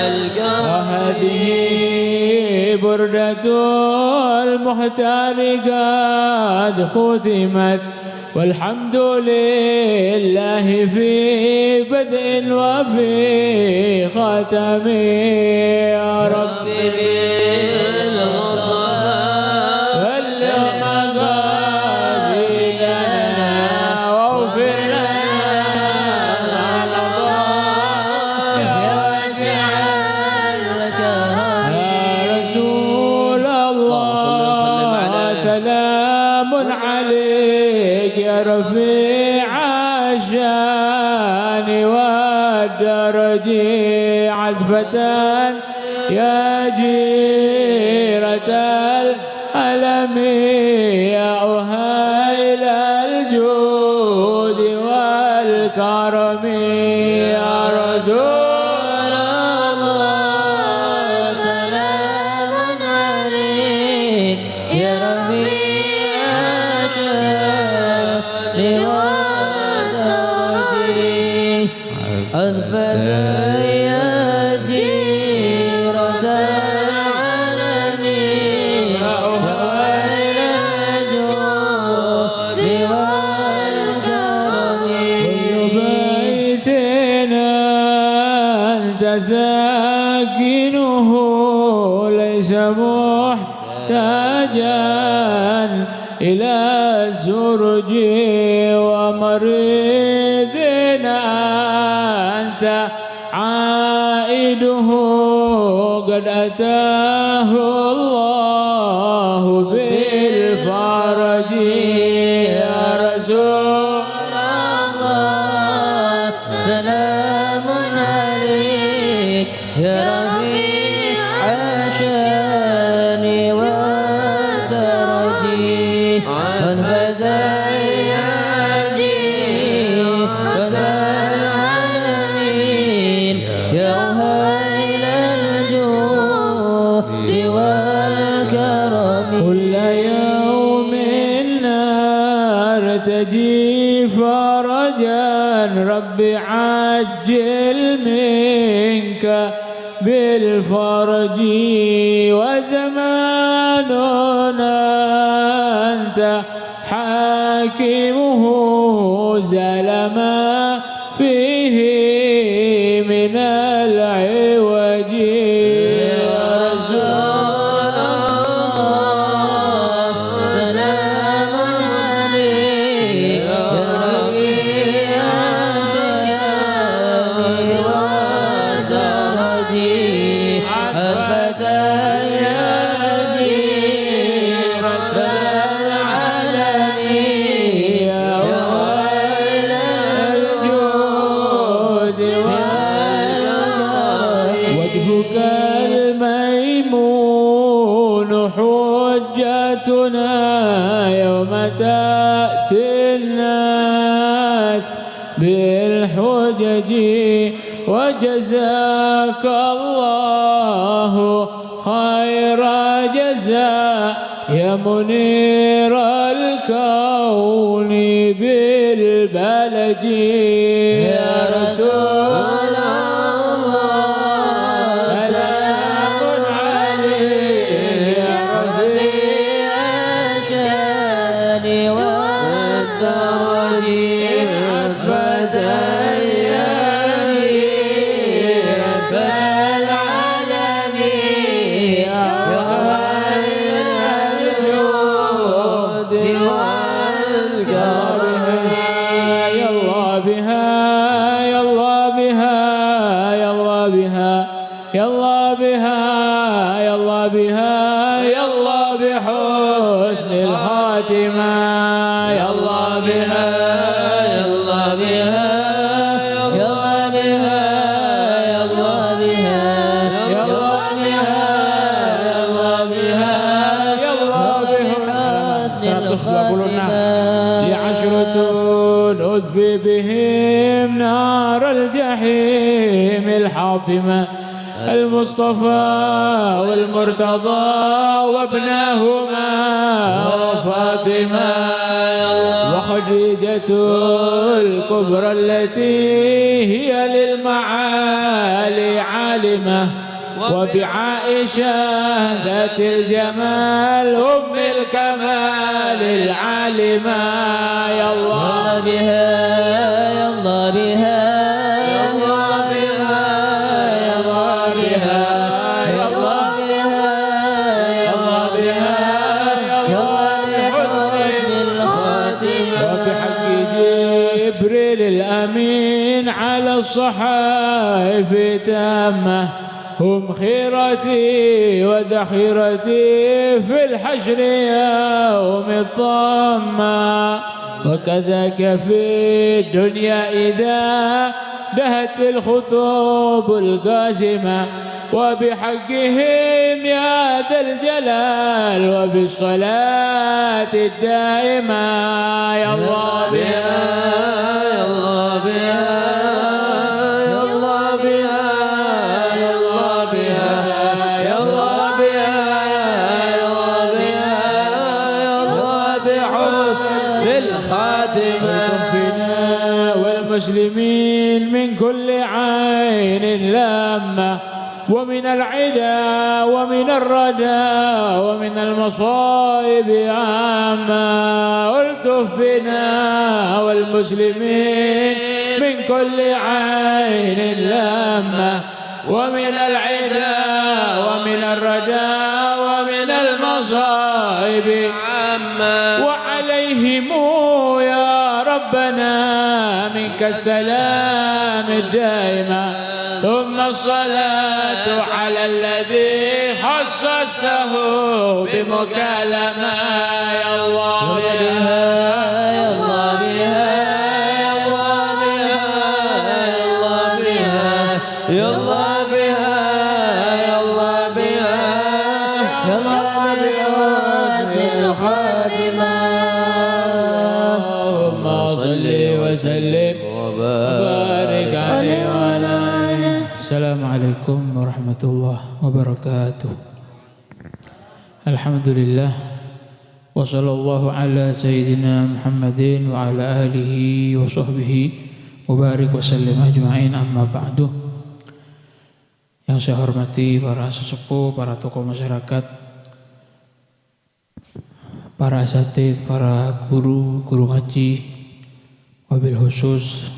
الكرم وهذه بردة المختار قد ختمت والحمد لله في بدء وفي ختم يا رب بالمصطفى بلغ مقاصدنا واغفر لنا ما مضى يا واسع الكرم يا رسول الله سلام عليك يا رفيع الشان والدرج عذفة يا جيرة الألم يا أهيل الجود والكرم يا رسول الله سلام عليك يا رفيع الشان والدرج الفتى يا جيرة العالمين يا خير الجود والكرم بيت أنت ساكنه ليس محتاجا إلى سرج ومريض أنت عائده قد أتاه الله بالفرج يا رسول الله سلام عليك يا رفيع الشان والدرج الفتى يا جيرة العالمين يا هيل الجود والكرم كل يوم نرتجي فرجا ربي عجل منك بالفرج وزماننا أنت حاكمه زال ما فيه من العوج يا رسول الله سلام عليك يا رفيع الشان والدرج الفتى يا جيرة العالمين يا ويل الجود والكرم وجهك الميمون حجتنا يوم تأتي الناس بالحجج وجزاك الله خير جزاء يا منير الكون بالبلج يا رسول الله سلام عليك يا رفيع الشان والدرج الفتى يا جيرة العالمين يا خير الجود والكرم يا الله بها يا الله بها يا الله بها يا الله بها يا الله بها يا الله بحسن الخاتمة يا الله بها يا الله بها يا الله بها يا الله بها يا الله بها يا الله بها يا الله بها بحسن الخاتمة لعشرة أذفي بهم نار الجحيم الحاطمة المصطفى والمرتضى وابنهما وفاطمة وخديجة الكبرى التي هي للمعالي عالمة وبعائشة ذات الجمال أم الكمال العالمة يا الله بها يا الله بها يا الله بها يا الله بها يا الله بها يا الله بها يا الله بحسن الخاتمة وبحق جبريل الأمين على الصحائف تامة هم خيرتي وذخيرتي في الحشر يوم الطامة وكذاك في الدنيا إذا دهت الخطوب القاسمة وبحقهم يا ذا الجلال وبالصلاة الدائمة يا الله بها يا الله بها يا الله بها يا الله بها يا الله بها يا الله بها بالخاتمة والكفنا والمسلمين من كل عين لامة ومن العدا ومن الردى ومن المصائب عامة والكفنا والمسلمين من كل عين لامة ومن العدا ومن الردى ومن المصائب عامة وعليهم يا ربنا منك السلام الدائم ثم الصلاة على الذي خصصته بمكالمة يا الله بها يا الله بها يا الله بها يا الله بها يا الله بها واسم الخاتمة اللهم صل وسلم وبارك عليه وعلى آله. Assalamualaikum warahmatullahi wabarakatuh. Alhamdulillah wa sallallahu ala sayyidina Muhammadin wa ala alihi wa sahbihi wa barik wa sallim ajma'in, amma ba'du. Yang saya hormati para sesepuh, para tokoh masyarakat, para asatidz, para guru ngaji, wabil khusus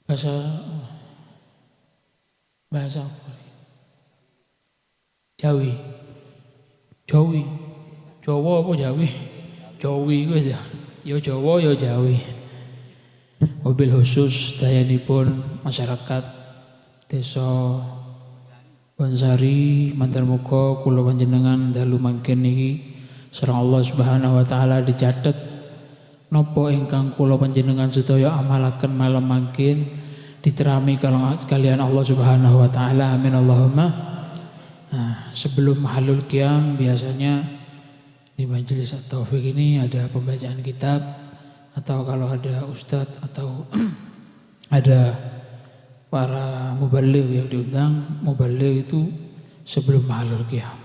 bahasa apa? Jawi, Jawa apa Jawi? Jawi wis ya. Ya Jawa ya Jawi. Wabil khusus dayanipun masyarakat Desa Bonsari, mantar muga kula panjenengan dalu mangken niki sareng Allah Subhanahu wa taala dicatet napa ingkang kula panjenengan sedaya amalaken malam mangken diterami kalian Allah Subhanahu wa taala. Amin Allahumma. Nah, sebelum mahalul qiyam biasanya di majelis at-taufik ini ada pembacaan kitab, atau kalau ada ustadz atau ada para mubaligh yang diundang. Mubaligh itu sebelum mahalul qiyam.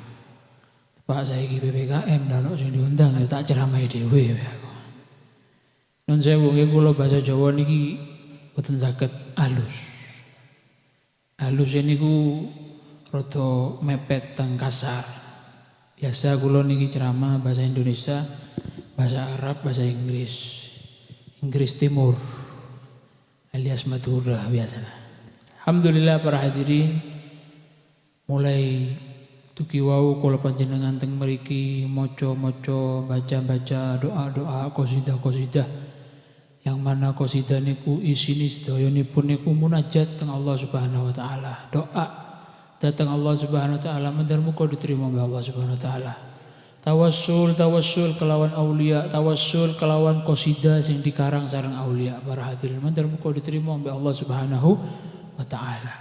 Pak saya iki PPKM dan sing diundang ya tak ceramahi dhewe aku. Nun sewu nggih kula bahasa Jawa niki boten saged alus. Alus niku rada mepet teng kasar. Biasa kula niki ceramah bahasa Indonesia, bahasa Arab, bahasa Inggris. Inggris Timur alias Madura biasa. Alhamdulillah para hadirin, mulai tuki wau kula panjenengan teng mriki maca-maca, baca-baca doa-doa, qasidah-qasidah, yang mana qasidah niku isine sedayanipun niku munajat teng Allah Subhanahu wa taala. Doa datang Allah Subhanahu wa taala mandar muga diterima oleh Allah Subhanahu wa taala. Tawassul kelawan aulia, tawassul kelawan qasidah sing dikarang sareng aulia. Para hadirin mandar muga diterima oleh Allah Subhanahu wa ta'ala.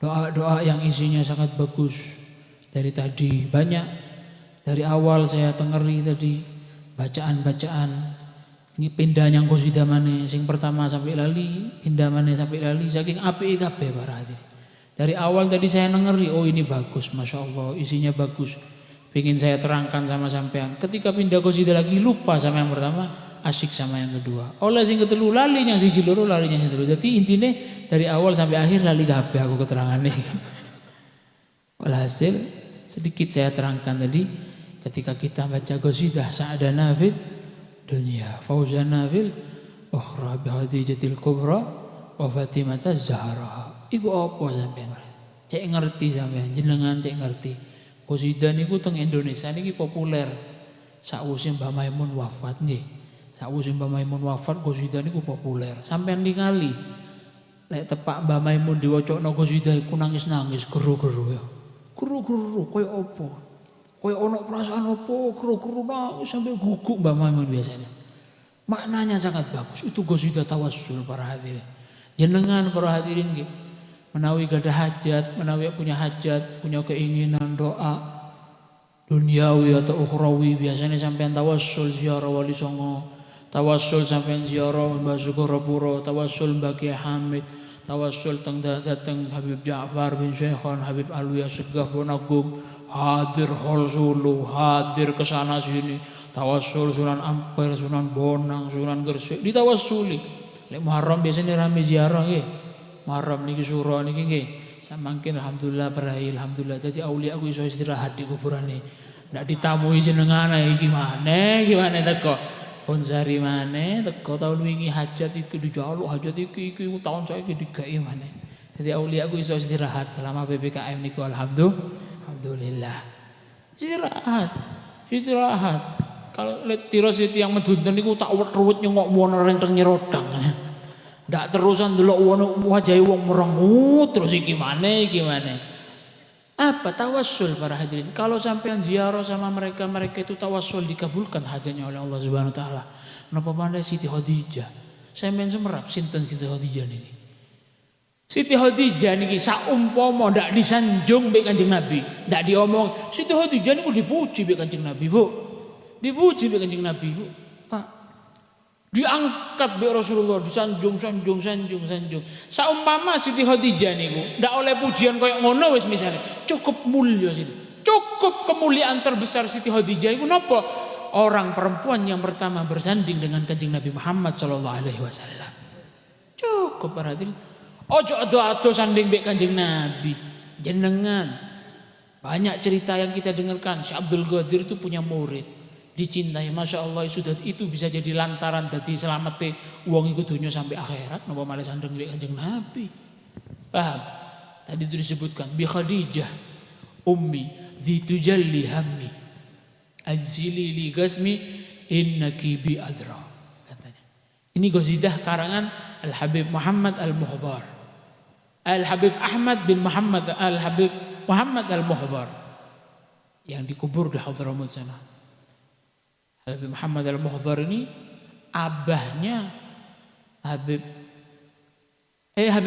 Doa-doa yang isinya sangat bagus. Dari tadi banyak, dari awal saya tengeri tadi bacaan-bacaan. Ini pindah yang qasidah maneh sing pertama sampai lali, pindah maneh sampai lali, saking apike kabeh para hadirin. Dari awal tadi saya nengeri, oh ini bagus, Masya Allah, isinya bagus. Pengen saya terangkan sama sampean. Ketika pindah qasidah lagi lupa sama yang pertama, asyik sama yang kedua. Oleh sing ketelu lali yang siji loro, lali yang telu. Jadi intinya dari awal sampai akhir lali kabeh aku keterangane. Walhasil sedikit saya terangkan tadi, ketika kita baca qasidah sa'adana fid dunya fauzana fil ukhra bi hadijatil kubra wa fatimata zahra. Iku apa sampean? Cek ngerti sampean, jenengan cek ngerti. Qasidah niku teng Indonesia niki populer. Sakwise Mbah Maimun wafat nggih. Sakwise Mbah Maimun wafat qasidah niku populer. Sampean ningali lek tepak Mbah Maimun diwacana qasidah iku nangis-nangis, geru-geru ya. Geru-geru koyo apa? Koyo ana perasaan apa? Geru-geru nangis sampai guguk Mbah Maimun biasanya. Maknanya sangat bagus. Itu qasidah tawassul para hadirin. Jenengan para hadirin nggih, menawi gadah hajat, menawi punya hajat, punya keinginan doa duniawi atau ukhrawi, biasanya sampean tawassul ziarah Wali Songo, tawassul sampean ziarah Mbah Sukorapura, tawassul Mbah Kiai Hamid, tawassul dateng Habib Ja'far bin Syekhon, Habib Alwi Assegaf Bonagung, hadir hol Solo, hadir kesana sini, Tawassul Sunan Ampel, Sunan Bonang, Sunan Gresik ditawasuli. Lek Muharram biasanya rame ziarah nggih. Muharram niki suro niki nggih. Samangkin alhamdulillah berai alhamdulillah dadi aulia aku iso istirahat di kuburane. Ndak ditamui jenengan iki gimana teko. Pun sari maneh teko tahun wingi hajat iki dijaluk hajat iki tahun saiki digawe maneh. Dadi aulia aku iso istirahat selama PPKM niku alhamdulillah. Istirahat. Kalau lihat tiros itu yang medunten niku tak ruwet nyengok mono renteng nyerodang. Ndak terusan delok wajahe wong merengut terus iki maneh. Apa tawassul para hadirin? Kalau sampean ziarah sama mereka itu tawassul dikabulkan hajatnya oleh Allah Subhanahu wa taala. Napa pandai Siti Khadijah. Sampean semerap sinten Siti Khadijah niki? Siti Khadijah niki saumpama ndak disanjung mbek Kanjeng Nabi, ndak diomong Siti Khadijah niku dipuji mbek Kanjeng Nabi, Bu. Dipuji mbek Kanjeng Nabi, Bu. Pak. Diangkat mbek Rasulullah, disanjung. Saumpama Siti Khadijah niku ndak oleh pujian koyo ngono wis misale, cukup mulya Siti. Cukup kemuliaan terbesar Siti Khadijah iku napa? Orang perempuan yang pertama bersanding dengan Kanjeng Nabi Muhammad sallallahu alaihi wasallam. Cukup para hadirin. Ojo ado-ado sanding mbek Kanjeng Nabi. Jenengan banyak cerita yang kita dengarkan. Syekh Abdul Qadir itu punya murid dicintai, masya Allah itu bisa jadi lantaran dadi selamete wong iku dunya sampai akhirat. Napa malah sandeng mbek Kanjeng Nabi. Paham? Tadi itu disebutkan bi Khadijah ummi dzitujalli hammi ajzili li gasmi innaki bi adra katanya. Ini qasidah karangan Al Habib Muhammad Al Muhdhar. Al Habib Ahmad bin Muhammad Al Habib Muhammad Al Muhdhar yang dikubur di Hadramut sana. Al Habib Muhammad Al Muhdhar ini abahnya Habib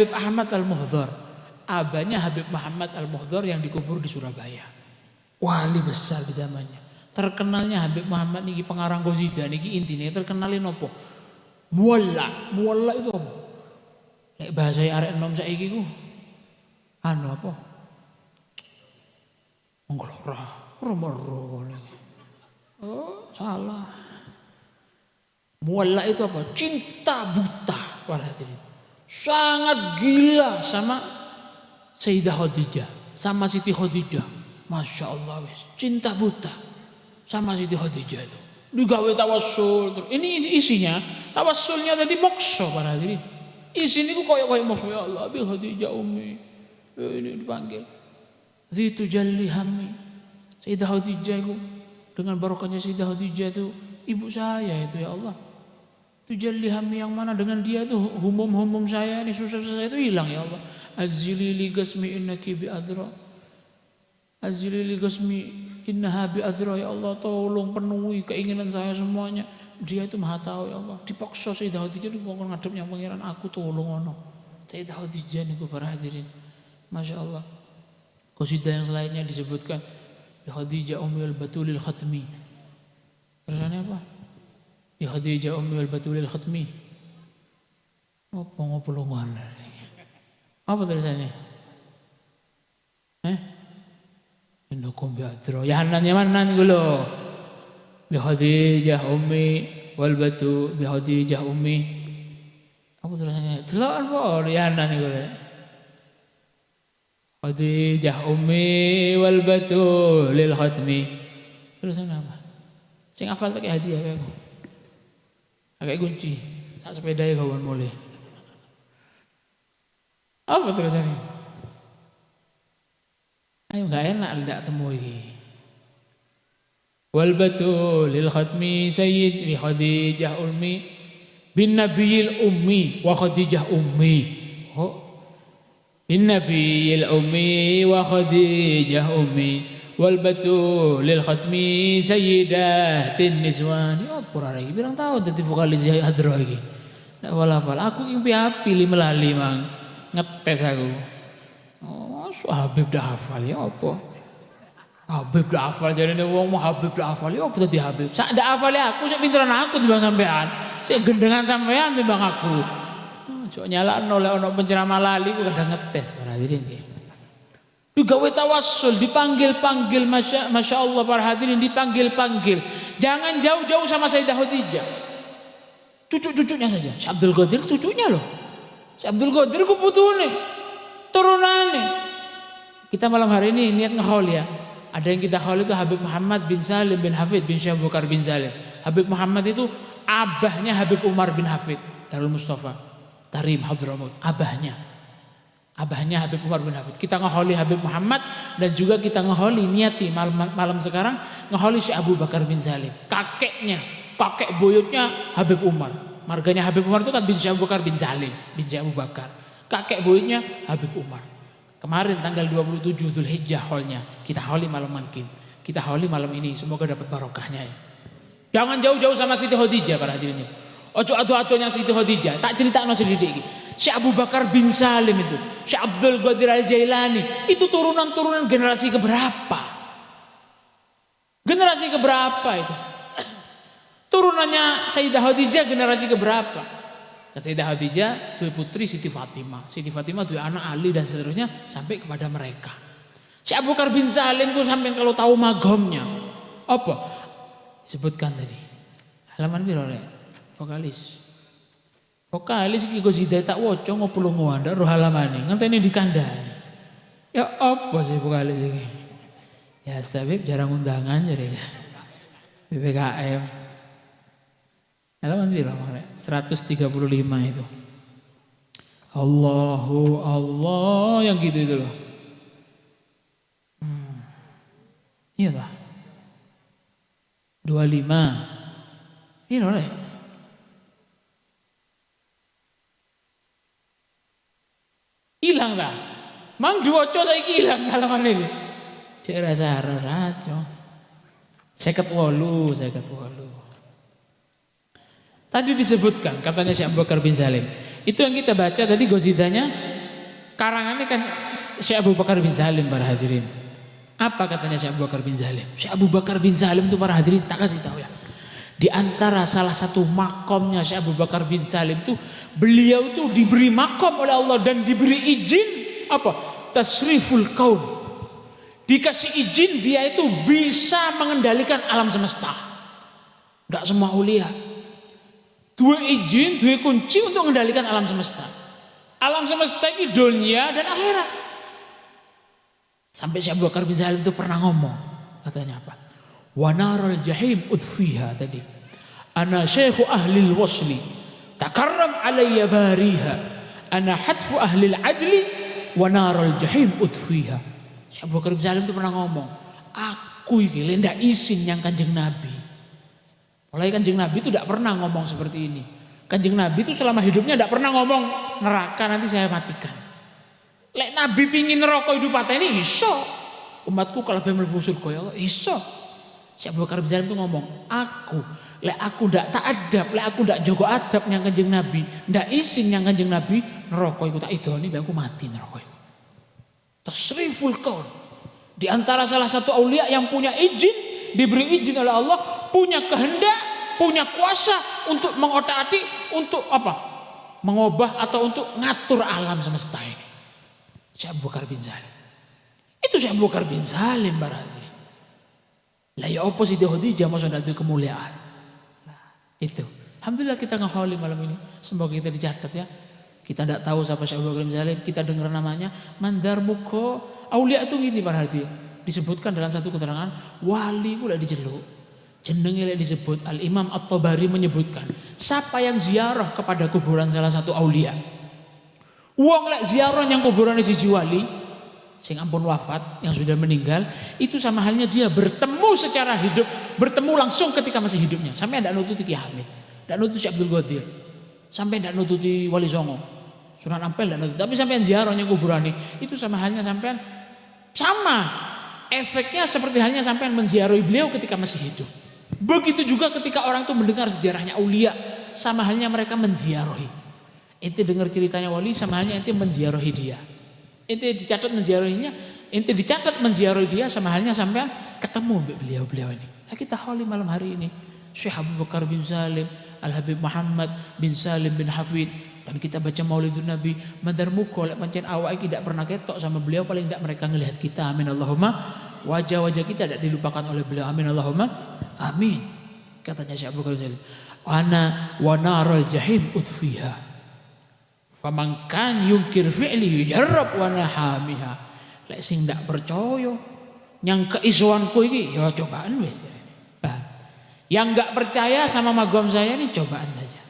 Ahmad Al Muhdhar. Abahnya Habib Muhammad Al Muhdhar yang dikubur di Surabaya. Wali besar di zamannya. Terkenalnya Habib Muhammad niki pengarang qasidah niki intine terkenalin apa? Mualla itu apa? Nek bahasa arek enom saiki ku anu apa? Menggelora, romoro lagi. Oh, salah. Mualla itu apa? Cinta buta para hadirin. Sangat gila sama Sayyidah Khadijah, sama Siti Khadijah. Masya Allah wis, cinta buta sama Siti Khadijah itu. Digawe tawassul terus. Ini isinya tawassulnya tadi mokso para hadirin. Isi ini koyo mokso ya Allah bi Khadijah ummi. Ini dipanggil. Zitu jalli hammi. Sayyidah Khadijah itu dengan barokahnya Sayyidah Khadijah itu ibu saya itu ya Allah. Tujalli hammi yang mana dengan dia itu humum saya ini susah saya itu hilang ya Allah. Azili li gasmi innaki bi adra. Azili li gasmi innaha bi adra ya Allah, tolong penuhi keinginan saya semuanya. Dia itu maha tahu ya Allah. Dipaksa Sayyidah Khadijah itu ngomong ngadep yang pangeran aku tolong ono. Sayyidah Khadijah niku para hadirin. Masya Allah. Qasidah yang selainnya disebutkan bi Khadijah ummul batulil khatmi. Terusannya apa? Bi Khadijah ummul batulil khatmi. Apa ngopolongan? Apa tulisannya? Innakum bi adra. Ya hanan ya manan iku lho. Bi Khadijah ummi wal batu bi Khadijah ummi. Apa tulisannya? Delok apa ya hanan iku lho. Khadijah ummi wal batu lil khatmi. Tulisannya apa? Sing hafal tak hadiah aku. Agak kunci. Sak sepedae kawan mulai. Apa tulisannya? Ayo enggak enak ndak temu iki. Wal batul lil khatmi sayyid bi Khadijah ummi bin nabiyil ummi wa Khadijah ummi. Oh. Bin nabiyil ummi wa Khadijah ummi wal batul lil khatmi sayyidatin niswan. Ya apa lagi pirang tahun dadi vokalis hadroh iki. Ndak hafal. Aku ki piye melali mang. Ngetes aku. Oh, Habib dah hafal ya apa? Habib dah hafal jadi wong mau Habib dah hafal ya apa tadi Habib? Sak dak hafal aku sik pinteran aku timbang sampean. Sik gendengan sampean timbang aku. Cok nyalakno lek ana penceramah lali ku kadang ngetes para hadirin nggih. Digawe tawassul, dipanggil-panggil masya Allah para hadirin dipanggil-panggil. Jangan jauh-jauh sama Sayyidah Khadijah. Cucu-cucunya saja. Syekh Abdul Qadir cucunya loh. Syekh Abdul Qadir ku putune, turunane. Kita malam hari ini niat ngehaul ya. Ada yang kita haul itu Habib Muhammad bin Salim bin Hafid bin Syekh Abu Bakar bin Salim. Habib Muhammad itu abahnya Habib Umar bin Hafid Darul Mustafa Tarim Hadramaut, abahnya Habib Umar bin Hafid. Kita ngehauli Habib Muhammad dan juga kita ngehauli niati malam sekarang ngehauli Syekh Abu Bakar bin Salim, kakek buyutnya Habib Umar. Marganya Habib Umar itu kan bin Syekh Abu Bakar bin Salim bin Syekh Abu Bakar. Kakek buyutnya Habib Umar. Kemarin tanggal 27 Dzulhijjah haulnya. Kita hauli malam mungkin. Kita hauli malam ini. Semoga dapat barokahnya ya. Jangan jauh-jauh sama Siti Khadijah para hadirin. Ojo adu-adunya Siti Khadijah. Tak ceritakan sedikit iki. Syekh Abu Bakar bin Salim itu, Syekh Abdul Qadir Al-Jailani, itu turunan-turunan generasi keberapa? Generasi keberapa itu? Turunannya Sayyidah Khadijah generasi keberapa? Sayyidah Khadijah, dua putri Siti Fatimah, dua anak Ali dan seterusnya sampai kepada mereka. Syekh Abu Bakar bin Salim itu sampai kalau tahu magomnya apa? Sebutkan tadi. Halaman piro rek? Vokalis iki Gozida tak woco ngopo nganda roh halamane. Ngenteni di kandhane. Ya apa sih vokalis iki? Ya Sabib jarang undangan jadi. BPKM. Halaman piro rek? 135 itu. Allahu Allah yang gitu itu loh. Iya lah. 25. Piro rek? Hilang lah. Mang duoco saiki hilang halaman ini. Cek rasa raco. 58. Tadi disebutkan katanya Syekh Abu Bakar bin Salim. Itu yang kita baca tadi gozidanya. Karangannya kan Syekh Abu Bakar bin Salim para hadirin. Apa katanya Syekh Abu Bakar bin Salim? Syekh Abu Bakar bin Salim itu para hadirin tak kasih tahu ya. Di antara salah satu makomnya Syekh Abu Bakar bin Salim itu beliau itu diberi makom oleh Allah dan diberi izin apa? Tasriful kaun. Dikasih izin dia itu bisa mengendalikan alam semesta. Tidak semua ulia. Dua izin, dua kunci untuk mengendalikan alam semesta. Alam semesta ini dunia dan akhirat. Sampai Syekh Abu Bakar bin Salim itu pernah ngomong, katanya apa? Wa narul jahim udfiha tadi. Ana syekhu ahlil wasli, takarram alayya bariha. Ana hatfu ahlil adli, wa narul jahim udfiha. Syekh Abu Bakar bin Salim itu pernah ngomong, aku iki ndak isin yang Kanjeng Nabi. Mulai Kanjeng Nabi itu tidak pernah ngomong seperti ini. Kanjeng Nabi itu selama hidupnya tidak pernah ngomong neraka nanti saya matikan. Lek Nabi pingin neraka hidup ini iso. Umatku kalau pengen mlebu surga ya Allah iso. Syekh Abu Bakar bin Salim itu ngomong, lek aku ndak tak adab, lek aku ndak jaga adab yang Kanjeng Nabi, ndak isin yang Kanjeng Nabi neraka iku tak idoni aku mati neraka iku. Tasriful kaun. Di antara salah satu aulia yang punya izin, diberi izin oleh Allah, punya kehendak, punya kuasa untuk mengotak-atik, untuk apa? Mengubah atau untuk ngatur alam semesta ini. Syekh Abu Bakar bin Salim. Itu Syekh Abu Bakar bin Salim barangkali. Lah ya apa sih Khadijah maksudnya itu kemuliaan. Nah, itu. Alhamdulillah kita ngehauli malam ini. Semoga kita dicatat ya. Kita tidak tahu siapa Syekh Abu Bakar bin Salim, kita dengar namanya Mandar Muko. Aulia itu gini para hadirin. Disebutkan dalam satu keterangan wali pula dijeluk. Jenenge disebut Al-Imam At-Tabari menyebutkan siapa yang ziarah kepada kuburan salah satu aulia. Wong lek ziarah yang kuburan siji wali sing ampun wafat yang sudah meninggal itu sama halnya dia bertemu secara hidup, bertemu langsung ketika masih hidupnya. Sampai ndak nututi Ki Hamid, ndak nututi Syekh Abdul Qadir, sampai ndak nututi Wali Songo. Sunan Ampel ndak nututi, tapi sampai ziarah yang kuburan itu sama halnya sampai sama efeknya seperti halnya sampai menziarahi beliau ketika masih hidup. Begitu juga ketika orang itu mendengar sejarahnya aulia, sama halnya mereka menziarahi. Ente dengar ceritanya wali sama halnya ente menziarahi dia. Ente dicatat menziarahinya, ente dicatat menziarahi dia sama halnya sampai ketemu beliau-beliau ini. Nah, kita hauli malam hari ini Syekh Abu Bakar bin Salim, Al-Habib Muhammad bin Salim bin Hafid, dan kita baca Maulidun Nabi. Mandar muko lek pancen awake tidak pernah ketok sama beliau, paling tidak mereka ngelihat kita. Amin Allahumma. Wajah-wajah kita tidak dilupakan oleh beliau. Amin Allahumma. Amin. Katanya Syekh Abu Bakar Bin Salim, ana wa narul jahim utfiha. Faman kan yungkir fi'li yujarrab wa nahamiha. Lek sing ndak percaya yang keisuanku iki ya cobaan wis. Yang nggak percaya sama magom saya ini cobaan saja.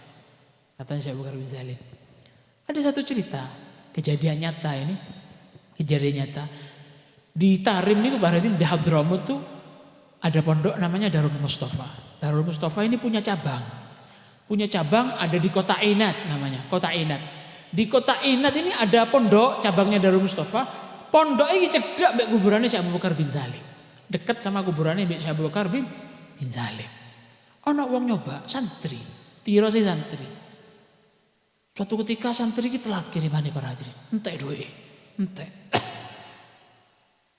Katanya Syekh Abu Bakar Bin Salim. Ada satu cerita kejadian nyata ini, kejadian nyata di Tarim ini berarti di Hadramut tuh ada pondok namanya Darul Mustafa. Darul Mustafa ini punya cabang ada di kota Ainat namanya, kota Ainat. Di kota Ainat ini ada pondok cabangnya Darul Mustafa. Pondok ini cedak mbek kuburannya Syekh Abu Bakar Bin Salim. Dekat sama kuburannya mbek Syekh Abu Bakar bin Salim. Ana wong nyoba santri, tiro si santri. Suatu ketika santri iki telat kirimane para hadirin. Entek duwe.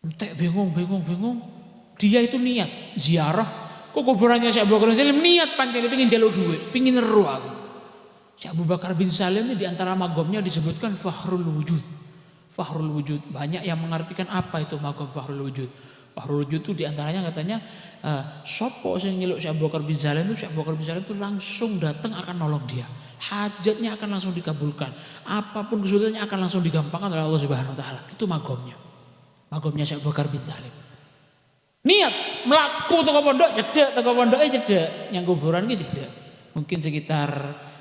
Entek bingung. Dia itu niat ziarah ke kuburannya Syekh Abu Bakar Bin Salim, niat pancen pengen njaluk duit, pengen neru aku. Syekh Abu Bakar Bin Salim ini di antara magomnya disebutkan Fakhrul Wujud. Fakhrul Wujud. Banyak yang mengartikan apa itu magom Fakhrul Wujud. Fakhrul Wujud itu di antaranya katanya sopo sing nyeluk Syekh Abu Bakar Bin Salim itu, Syekh Abu Bakar Bin Salim itu langsung datang akan nolong dia. Hajatnya akan langsung dikabulkan. Apapun kesulitannya akan langsung digampangkan oleh Allah Subhanahu wa taala. Itu magomnya. Magomnya Syekh Abu Bakar Bin Salim. Niat melaku toko pondok cedek, toko pondoknya cedek, yang kuburan gitu cedek. Mungkin sekitar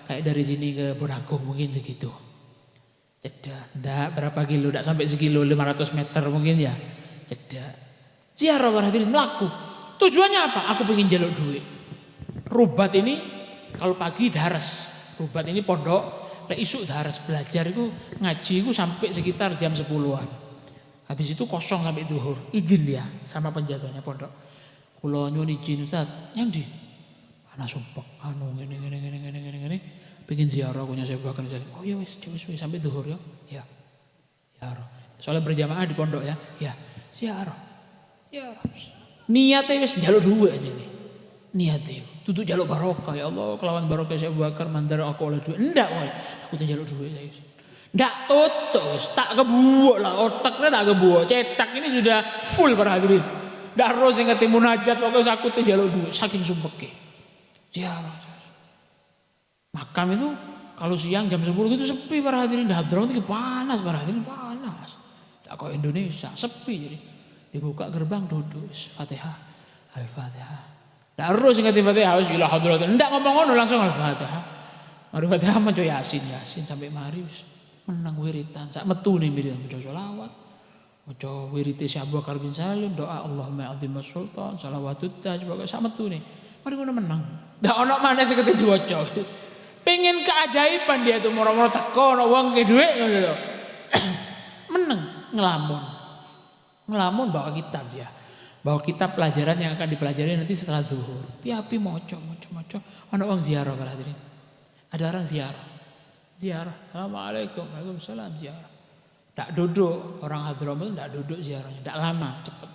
kayak dari sini ke Bonagung mungkin segitu. Cedek, ndak berapa kilo, ndak sampai sekilo, 500 meter mungkin ya. Cedek. Ziarah para hadirin melaku. Tujuannya apa? Aku pengen jaluk duit. Rubat ini kalau pagi daras, rubat ini pondok, lek isuk daras belajar itu ngaji itu sampai sekitar jam 10-an. Habis itu kosong sampai duhur. Izin dia sama penjaganya pondok. Kula nyuwun izin Ustaz, yang di ana sumpek anu ngene. Pengen ziarah punya Syekh Abu Bakar Bin Salim. Oh ya wis sampai duhur ya. Ya. Ziarah. Soalnya berjamaah di pondok ya. Ya, ziarah. Niate wis njaluk duit aja nih. Niate tutu njaluk barokah ya Allah, kelawan barokah Syekh Abu Bakar mandar aku oleh duit. Ndak wae. Aku tuh njaluk duit ya. Ndak tutus, tak kebuok lah, otaknya tak kebuok. Cetak ini sudah full para hadirin. Ndak harus yang ketemu munajat, pokoknya aku tuh jalur duit, saking sumpeknya. Ziarah. Makam itu kalau siang jam 10 itu sepi para hadirin. Di Hadramut itu panas para hadirin, panas. Ndak kayak Indonesia, sepi jadi. Dibuka gerbang duduk, Fatihah, Al-Fatihah. Ndak harus yang ketemu Fatihah, harus ila Hadramut. Ndak ngomong-ngomong langsung Al-Fatihah. Mari Fatihah maca Yasin sampai mari. Menang wiritan, sak metu nih mirip maca sholawat, maca wirite Syekh Abu Bakar Bin Salim, doa Allahumma azimus sultan, salawatut taj, pokoke sak metu nih. Mari ngono menang. Ndak ono maneh sing kete diwaca. Pengen keajaiban dia tuh moro-moro teko ono wong ke dhuwit ngono lho. Menang, ngelamun bawa kitab dia. Bawa kitab pelajaran yang akan dipelajari nanti setelah zuhur. Piapi maca. Ono wong ziarah para hadirin. Ada orang ziarah. Assalamualaikum, waalaikumsalam ziarah. Tak duduk, orang Hadramut tak duduk ziarahnya, tak lama, cepat.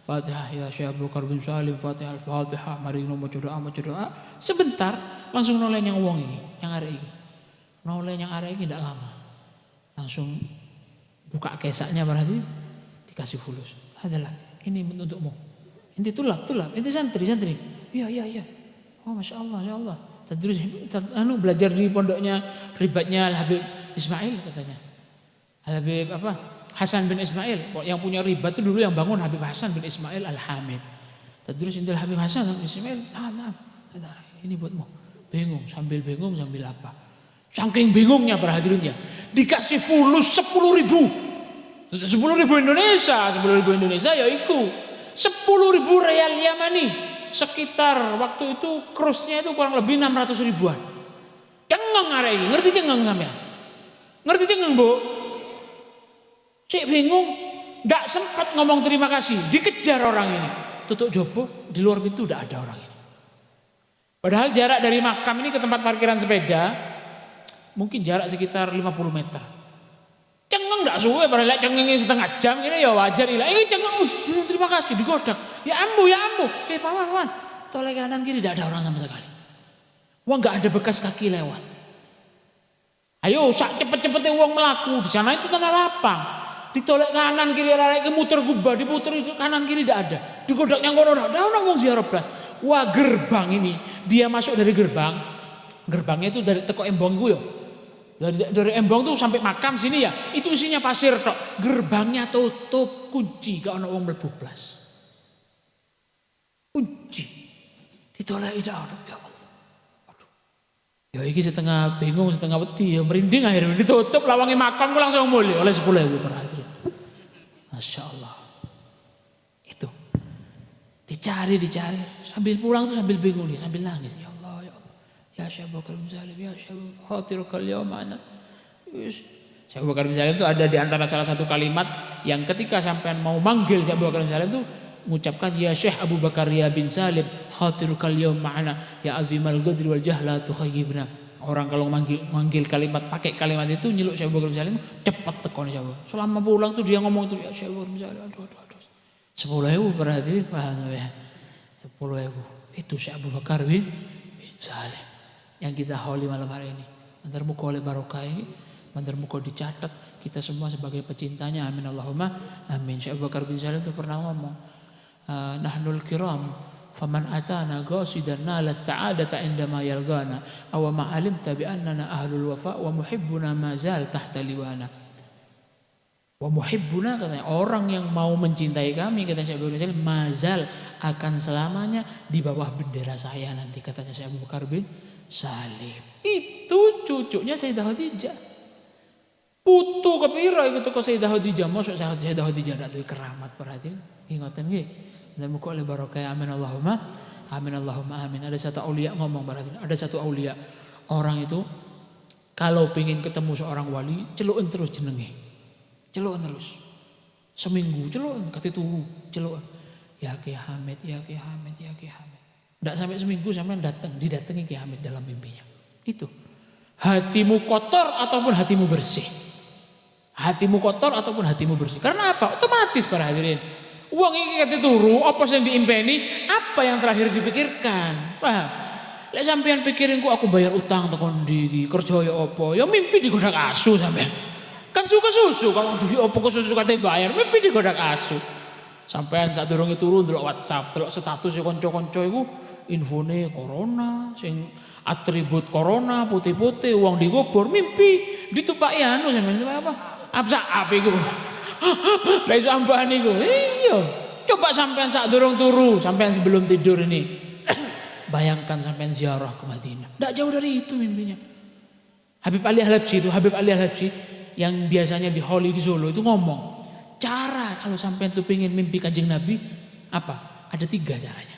Fatihah ya Syekh Abu Bakar Bin Salim, Fatihah Al-Fatihah, mari mau doa. Sebentar langsung noleh yang wong ini, yang arek ini. Noleh yang arek ini tak lama. Langsung buka kesaknya berarti dikasih fulus. Adalah ini untukmu. Inti tulap, inti santri. Iya. Oh Masya Allah. Terus belajar di pondoknya ribatnya Al-Habib Ismail katanya. Al-Habib Hasan bin Ismail yang punya ribat itu dulu yang bangun Habib Hasan bin Ismail Al-Hamid. Terus intil Habib Hasan bin Ismail, maaf. Ini buatmu. Bingung sambil apa? Saking bingungnya para hadirinnya. Dikasih fulus 10.000. 10.000 Indonesia ya iku. 10.000 real Yamani. Sekitar waktu itu krusnya itu kurang lebih 600 ribuan. Cengeng arek iki, ngerti cengeng sampean? Ngerti cengeng, Bu? Cek bingung, ndak sempat ngomong terima kasih, dikejar orang ini. Tutup jopo, di luar pintu udah ada orang ini. Padahal jarak dari makam ini ke tempat parkiran sepeda mungkin jarak sekitar 50 meter. Cengeng ndak suwe, padahal cengengnya setengah jam ini ya wajar ilah. Ini cengeng, terima kasih digodak. Ya ambu. Paman. Toleh kanan kiri tidak ada orang sama sekali. Wah nggak ada bekas kaki lewat. Ayo cepet-cepetnya uang melaku di sana itu tanah lapang. Ditoleh kanan kiri arek muter gubah, diputer itu kanan kiri tidak ada. Digodak yang kono ada orang wong ziarah blas. Wah gerbang ini dia masuk dari gerbang, gerbangnya itu dari teko embong gue ya. Dari embong tuh sampai makam sini ya, itu isinya pasir tok. Gerbangnya tutup, kunci, gak ono wong mlebu blas. Kunci. Ditolak ida ono, ya Allah. Aduh. Ya iki setengah bingung, setengah wedi, ya merinding akhirnya ditutup lawangnya makam, gue langsung mulai oleh 10.000 per hari. Masya Allah. Itu. Dicari, sambil pulang tuh sambil bingung nih, sambil nangis. Ya Allah, ya Allah. Ya Syekh Abu Bakar bin Salim, ya Syekh khatirukal yauma ana. Syekh Abu Bakar bin Salim itu ada di antara salah satu kalimat yang ketika sampean mau manggil Syekh Abu Bakar bin Salim itu mengucapkan ya Syekh Abu Bakar ya bin Salim khatirukal yauma ana ya azimal ghadri wal jahla tukhayyibna. Orang kalau manggil kalimat pakai kalimat itu nyeluk Syekh Abu Bakar bin Salim cepat tekon Syekh Abu. Selama pulang tuh dia ngomong itu ya Syekh Abu Bakar bin Salim aduh. 10.000 berarti paham ya. 10.000 itu Syekh Abu Bakar bin Salim yang kita hauli malam hari ini. Mantar muka oleh barokah ini, mantar muka dicatat kita semua sebagai pecintanya. Amin Allahumma amin. Syekh Abu Bakar bin Salim itu pernah ngomong, nahnul kiram faman atana qasidan nala sa'adata indama yalgana aw ma alimta bi annana ahlul wafa wa muhibbuna ma zal tahta liwana. Wa muhibbuna katanya orang yang mau mencintai kami katanya Syekh Abu Bakar bin Salim mazal akan selamanya di bawah bendera saya nanti katanya Syekh Abu Bakar bin Salim. Itu cucunya Sayyidah Khadijah. Putu kepira iku teko Sayyidah Khadijah, mosok Sayyidah Khadijah ndak duwe keramat perhatian. Ingaten nggih. Dan muga oleh barokah amin Allahumma amin Allahumma amin. Ada satu aulia ngomong perhatian, ada satu aulia orang itu kalau pengen ketemu seorang wali celukan terus jenenge. Celukan terus. Seminggu celukan kate turu, celukan. Ya Ki Hamid, ya Ki Hamid, ya Ki Hamid. Tidak sampai seminggu sampai didatangi Ki Hamid dalam mimpinya. Itu. Hatimu kotor ataupun hatimu bersih. Hatimu kotor ataupun hatimu bersih. Karena apa? Otomatis para hadirin. Uang ini kata turu, apa yang diimpeni, apa yang terakhir dipikirkan. Paham? Lek sampean pikirin aku bayar utang tekan ndi, kerja ya apa? Ya mimpi digodak asu sampean. Kan suka susu kalau duit apa kok susu kate bayar, mimpi digodak asu. Sampean sak durunge turu ndelok WhatsApp, delok status kanca-kanca iku infone corona, sing atribut corona putih-putih, uang digobor, mimpi ditupaki anu sampean apa? Absa apa iku? Lah iso ambahan iku. Iya. Coba sampean sak durung turu, sampean sebelum tidur ini. Bayangkan sampean ziarah ke Madinah. Enggak jauh dari itu mimpinya. Habib Ali Al-Habsyi itu, Habib Ali Al-Habsyi yang biasanya di Holi di Solo itu ngomong, cara kalau sampean tuh pengen mimpi Kanjeng Nabi apa? Ada 3 caranya.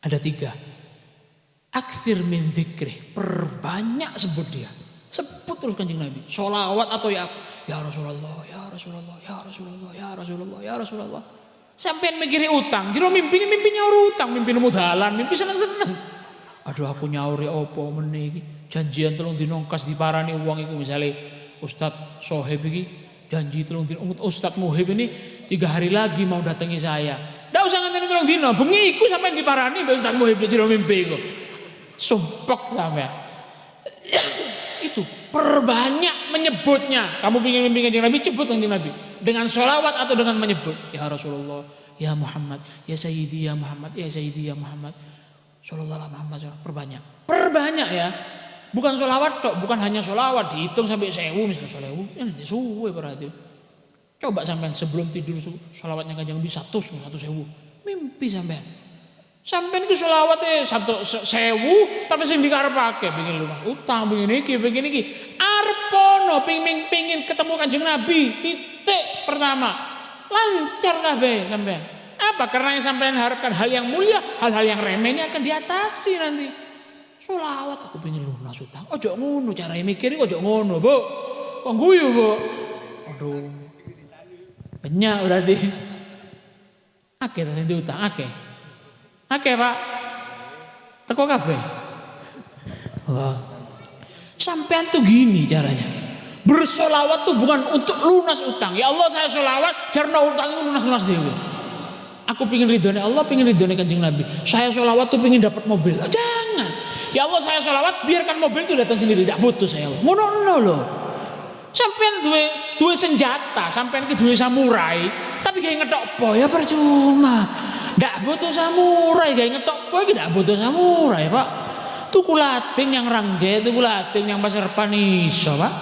Ada 3. Aktsir min dzikrih, perbanyak sebut dia. Sebut terus Kanjeng Nabi. Sholawat atau ya Rasulullah, ya Rasulullah, ya Rasulullah, ya Rasulullah, ya Rasulullah. Sampean mikiri utang, jero mimpi nyaur utang, mimpi nemu dalan, mimpi seneng-seneng. Aduh aku nyauri opo meneh iki. Janjian 3 dina kas diparani uang iku misale Ustadz Sohib iki janji 3 dina, Ustadz Muhib ini 3 hari lagi mau datangi saya. Ndak usah ngenteni 3 dina, bengi iku sampean diparani mbek Ustadz Muhib jero mimpi iku. Sumpek sampean. Itu perbanyak menyebutnya. Kamu ingin mimpi Kanjeng Nabi, sebut Kanjeng Nabi dengan sholawat atau dengan menyebut ya Rasulullah, ya Muhammad, ya Sayyidi, ya Muhammad, ya Sayyidi, ya Muhammad, Sallallahu alaihi Muhammad. Perbanyak ya. Bukan sholawat tok, bukan hanya sholawat dihitung sampai 1000 misalnya 1000, ini suwe berarti. Coba sampean sebelum tidur sholawatnya Kanjeng Nabi 100.000, mimpi sampean. Sampean ku sholawate 1000 tapi sing dikarepake pengin lunas utang, pengin iki. Arpono pengin ketemu Kanjeng Nabi, titik pertama. Lancar kabeh sampean. Apa? Karena yang sampean harapkan hal yang mulia, hal-hal yang remeh ini akan diatasi nanti. Sholawat aku pengin lunas utang. Ojo ngono carane mikir, ojo ngono, Bu. Wong guyu, Bu. Aduh. Banyak berarti. Akeh ta sing diutang, akeh. Oke Pak, teko kabeh. Allah. Sampean tuh gini caranya. Bersolawat tuh bukan untuk lunas utang. Ya Allah saya solawat karena utangnya lunas dewe. Aku pingin ridhonya Allah, pingin ridhonya Kanjeng Nabi. Saya solawat tuh pingin dapat mobil. Jangan. Ya Allah saya solawat biarkan mobil itu datang sendiri. Tidak butuh saya. Ngono loh. Sampean duwe senjata, sampean ki duwe samurai, tapi kayak ngetok po ya percuma. Ndak butuh samurai, gawe ngetok kowe iki ndak butuh samurai, Pak. Tuku lading yang rangge, tuku lading yang pasar repan iso, Pak.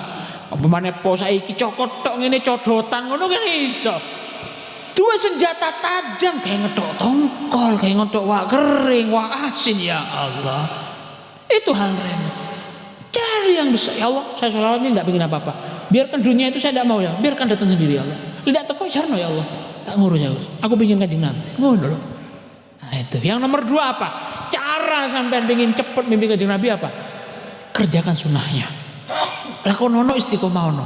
Apa maneh po saiki cokot tok ngene codotan ngono kan iso. Dua senjata tajam kayak ngetok tongkol, kayak ngetok wak kering, wak asin, ya Allah. Itu hal remeh. Cari yang besar. Ya Allah, saya sholawat ini tidak bikin apa-apa. Biarkan dunia itu saya tidak mau ya. Biarkan datang sendiri ya Allah. Tidak teko jarno ya Allah. Tak ngurus ya. Aku bikin Kanjeng Nabi. Ngono loh. Nah itu. Yang nomor 2 apa? Cara sampean pengen cepet mimpi Kanjeng Nabi apa? Kerjakan sunnahnya. Lakonono istiqomah ono.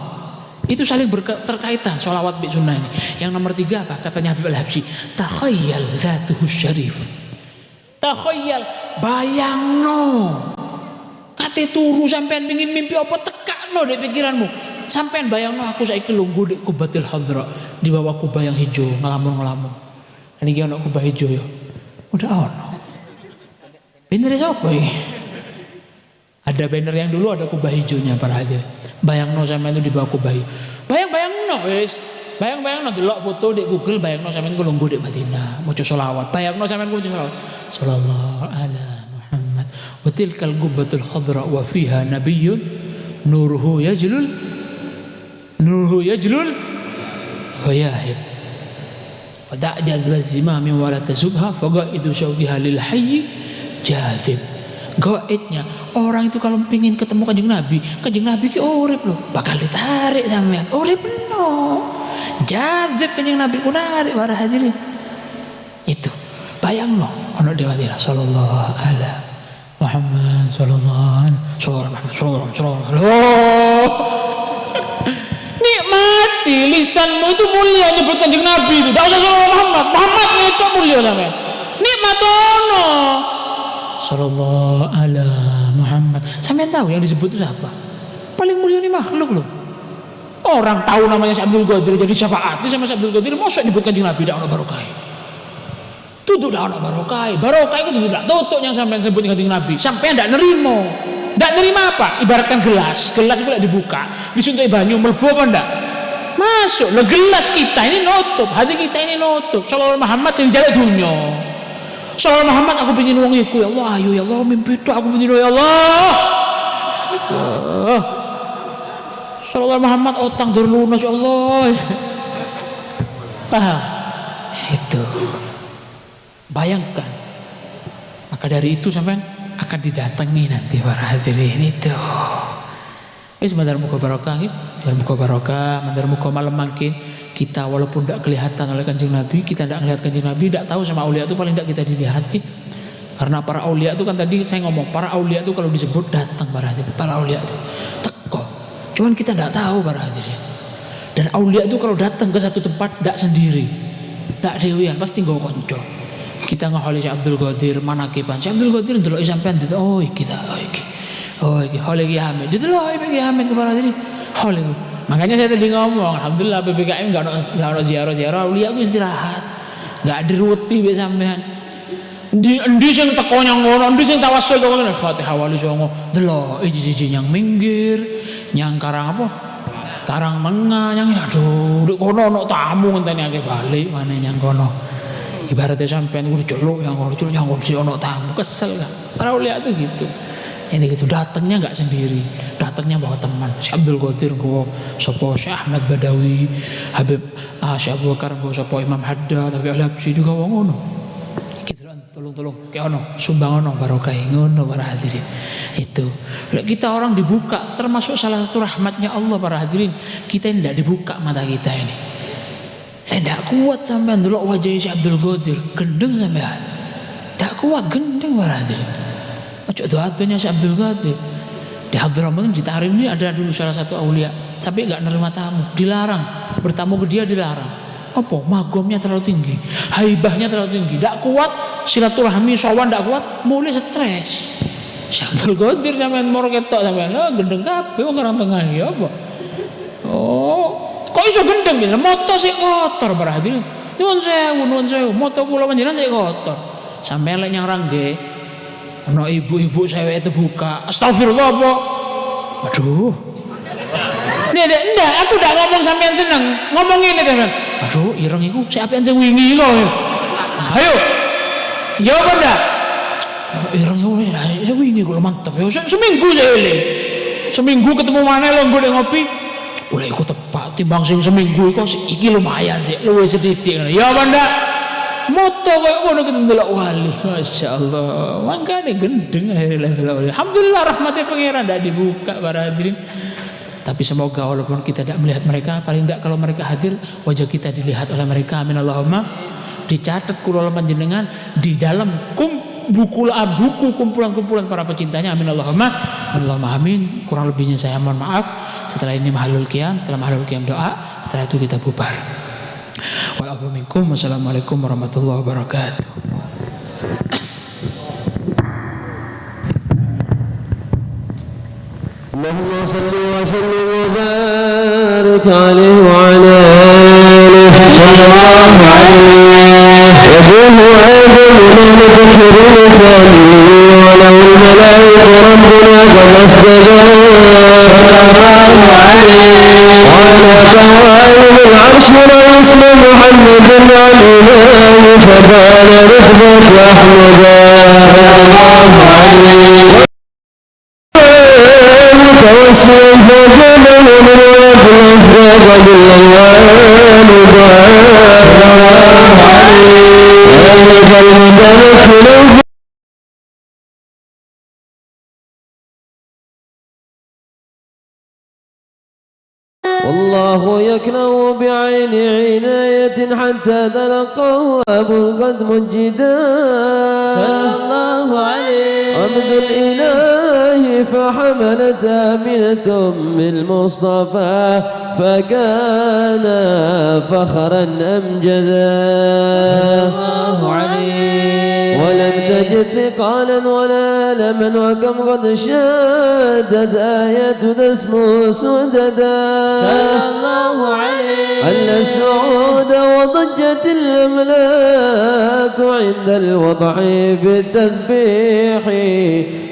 Itu saling berterkaitan sholawat bi sunnah ini. Yang nomor 3 apa? Katanya Habib Al-Habsyi. Takhayyal dzatuhu syarif. Takhayyal, bayangno. Kate turu sampean pengin mimpi apa tekakno di pikiranmu. Sampean bayangno aku saiki lungguh di Qubatil Hadra, di bawah kubah yang hijau ngelamun-ngelamun. Niki ono kubah hijau ya. Udah ono. Bener sapa iki? Ada banner yang dulu ada kubah hijaunya para hadirin. Bayangno sampean itu di bawah kubah hijau. Bayangno wis. Bayang-bayangno delok foto di Google, bayangno sampean ku lungguh di Madinah, maca selawat. Bayangno sampean ku maca selawat. Sallallahu ala Muhammad. Wa tilkal qubbatul khadra wa fiha nabiyyun nuruhu yajlul wa yahib. Wa da'jal lazimami wa la tazubha fa qa'idu syawqiha lil hayy jazib. Goitnya orang itu kalau pingin ketemu Kanjeng Nabi ki urip loh, bakal ditarik sampean. Urip no. Jazib Kanjeng Nabi ku narik para hadirin. Itu. Bayangno ono di Madinah sallallahu alaihi Muhammad sallallahu alaihi. Nikmati lisanmu itu mulia nyebut Kanjeng Nabi itu. Enggak usah sallallahu Muhammad itu mulia sampean. Nikmatono. Sallallahu ala Muhammad. Sampean tahu yang disebut itu siapa? Paling mulia nih makhluk loh. Orang tahu namanya Syekh Abdul Qadir jadi syafaat sama Syekh Abdul Qadir, mosok nyebut Kanjeng Nabi dak ono barokah. Tutup dak ono barokah. Barokah itu tidak tutup yang sampean sebut Kanjeng Nabi. Sampean ndak nerimo. Ndak nerima apa? Ibaratkan gelas. Gelas itu lek dibuka, disuntik banyu mlebu apa ndak? Masuk. Lah gelas kita ini nutup, hati kita ini nutup. Sallallahu Muhammad sing jaluk dunya. Sallallahu Muhammad aku pengin wong iku ya Allah, ayo ya Allah mimpi itu aku pengin ya Allah. Sallallahu Muhammad utang dur lunas ya Allah. Paham? Itu. Bayangkan. Maka dari itu sampean akan didatangi nanti para hadirin itu. Sebentar muka barokah nggih. Muka barokah, mandar muka malam makin kita walaupun tidak kelihatan oleh Kanjeng Nabi, kita tidak melihat Kanjeng Nabi, tidak tahu sama aulia itu paling tidak kita dilihat. Karena para aulia itu kan tadi saya ngomong, para aulia itu kalau disebut datang para hadirin, para aulia itu teko. Cuman kita tidak tahu para hadirin. Dan aulia itu kalau datang ke satu tempat tidak sendiri, tidak dewian, pasti nggawa kanca. Kita ngaholi Syekh Abdul Qadir manakiban. Syekh Abdul Qadir ndelok sampean dit, oh iki ta, oh iki. Oh iki hole iki Hamid. Didelok iki Hamid para hadirin. Hole. Makanya saya tadi ngomong, alhamdulillah PPKM enggak ono ziarah-ziarah, aulia ku istirahat. Enggak diruweti mbek sampean. Endi sing teko nyang ngono, endi sing tawassul kok ngono, Fatihah wali songo. Delok iji-iji nyang minggir, nyang karang apa? Karang tengah nyang aduh, nduk kono ono tamu ngenteni akeh balik maneh nyang kono. Ibaratnya sampean kudu celuk yang ngono, celuk yang ngono ono tamu, kesel lah. Para aulia itu gitu. Ini gitu datangnya nggak sendiri, datangnya bawa teman. Syekh Abdul Qadir go sapa Syekh Ahmad Badawi, Habib Syekh Abu Bakar go sapa Imam Haddad, Habib Al-Habsyi juga wong ngono. Gitu kan tolong-tolong kayak ono sumbang ono barokah ngono para hadirin. Itu. Lek kita orang dibuka termasuk salah satu rahmatnya Allah para hadirin, kita ini tidak dibuka mata kita ini. Saya tidak kuat sampean delok wajah Syekh Abdul Qadir, gendeng sampean. Tidak kuat gendeng para hadirin. Ojo doa-doanya Syekh Abdul Qadir. Di Hadramaut di Tarim ini ada dulu salah satu aulia, tapi enggak nerima tamu, dilarang. Bertamu ke dia dilarang. Apa? Magomnya terlalu tinggi, haibahnya terlalu tinggi. Enggak kuat silaturahmi sawan, enggak kuat, mulai stres. Syekh Abdul Qadir sampean moro ketok sampean, gendeng kabeh wong orang tengah ya apa? Oh, kok iso gendeng ya? Moto sik kotor para hadirin. Nuwun sewu, moto kula panjenengan sik kotor. Sampeyan lek nyang rangge ono ibu-ibu cewek itu buka, astagfirullah apa? Aduh. Nek ndak, aku ndak ngomong sampean seneng. Ngomong ini teman. Aduh, ireng iku siapa yang sing wingi kok. Ayo, Jawab enggak? Seminggu kalau mantap ya. Seminggu saya ini. Seminggu ketemu mana lo gue ngopi. Udah ikut tepat timbang sing seminggu kok iki lumayan sih. Luwih sedikit. Ya apa enggak? Moto koyo ngono kita ndelok wali. Masyaallah. Mangkane gendeng akhirnya. Alhamdulillah rahmatnya pangeran ndak dibuka para hadirin. Tapi semoga walaupun kita tidak melihat mereka, paling enggak kalau mereka hadir wajah kita dilihat oleh mereka. Amin Allahumma. Dicatat kula panjenengan di dalam buku kumpulan-kumpulan para pecintanya. Amin Allahumma. Amin. Kurang lebihnya saya mohon maaf. Setelah ini mahalul qiyam, setelah mahalul qiyam doa, setelah itu kita bubar. Wassalamualaikum warahmatullahi wabarakatuh. اللهم صل وسلم وبارك عليه وعلى آله صلى الله عليه يقول آدم ليلة كريمة وله الملائكة ربنا كما استجاب صلى الله عليه وعلى قوائم العرش رئيس محمد الإله فبان رتبة أحمد صلى الله عليه توسل فجبه من وجه الأسباب بالأيام والله يكره بعين عناية حتى تلقاه أبو قد مجدا صلى الله عليه عبد الإله فحملت آمنة بالمصطفى فكان فخرا أمجدا صلى الله عليه ولم تجد ثقالا ولا لمن وكم قد شادت آية اسمه سددا صلى الله عليه أن السعود وضجت الأملاك عند الوضع بالتسبيح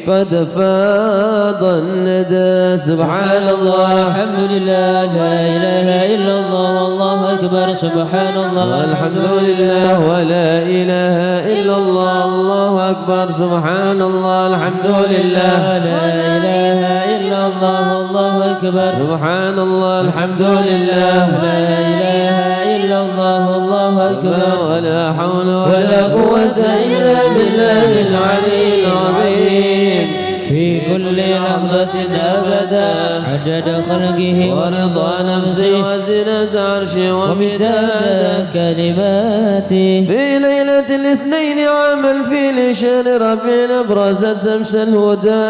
قد فاض الندى سبحان الله الحمد لله لا إله إلا الله والله أكبر سبحان الله الحمد لله ولا إله إلا الله الله أكبر سبحان الله الحمد لله لا إله إلا الله والله أكبر سبحان الله الحمد لله لا إله إلا الله والله أكبر ولا حول ولا قوة إلا بالله العلي العظيم في كل لحظة أبدا عدد خلقه ورضا نفسه وزنة عرشه ومداد كلماته في ليلة الاثنين عام الفيل شهر ربيع برزت شمس الهدى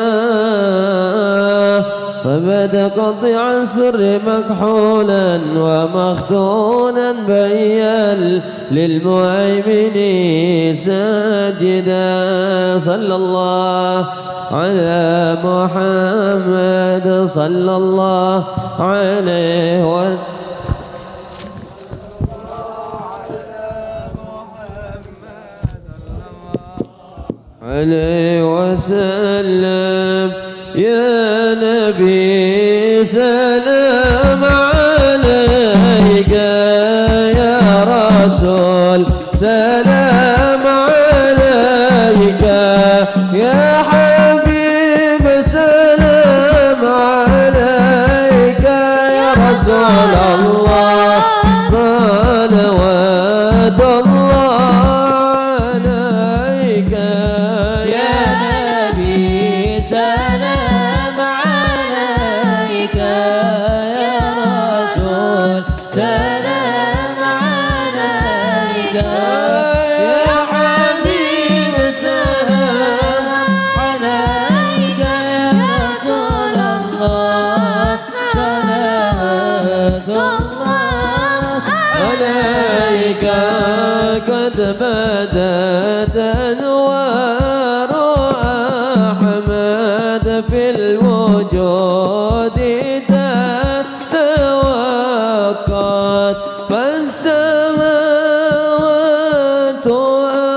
فبدا قطيعا سر مكحولا ومختونا بيا للمؤمن ساجدا صلى الله على محمد صلى الله عليه وسلم عليه وسلم يا نبي سلام عليك يا رسول سلام عليك يا حبيب سلام عليك يا رسول الله صلوات الله عليك يا نبي سلام عليك يا رسول سلام عليك يا حبيب سلام عليك يا رسول الله صلوات الله عليك قد بدت أنوار أحمد في الوجود توقت فالسماوات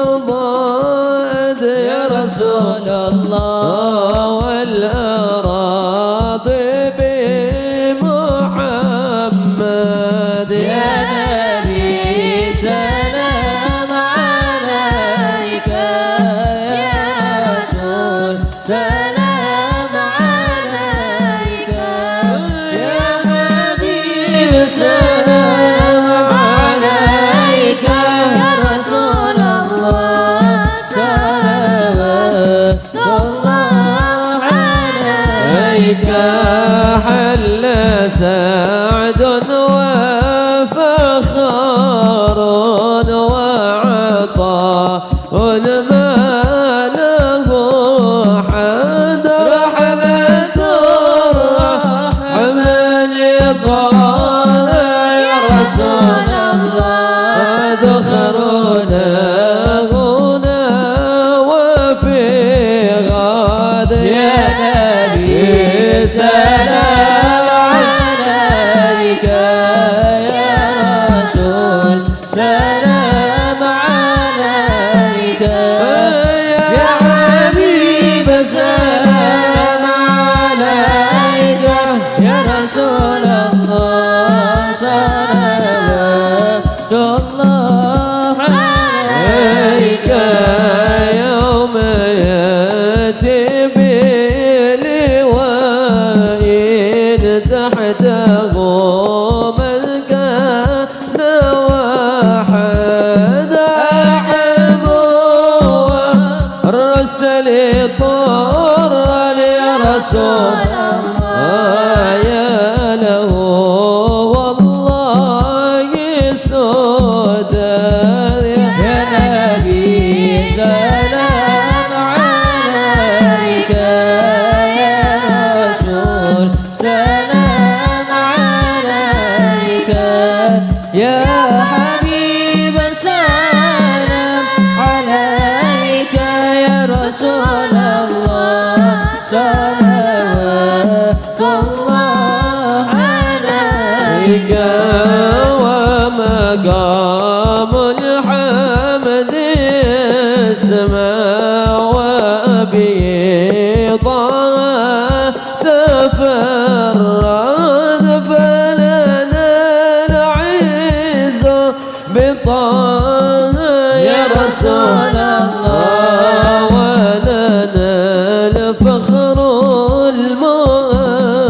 أضاءت يا رسول الله والأراضي بمحمد يا نبي سلام عليك سلام عليك يا حبيب سلام عليك يا رسول الله صلوات الله عليك حل سعد وفخر وعطاء المال له حد رحمة الرحمن طه يا رسول الله ادخلنا هنا وفي غد يا نبي سلام عليك يا رسول سلام عليك يا حبيب سلام عليك يا رسول الله صلوات الله عليك يوم يأتي بلواء تحته من كان وحد أحب الرسل طر يا رسول الله يا له والله سودا يا نبي سلام عليك يا رسول سلام عليك يا حبيب سلام عليك يا رسول الله صلوات الله عليك ومقام الحمد اسمع وأبي طه تفرد فلنا العز بطه يا رسول الله ولنا الفخر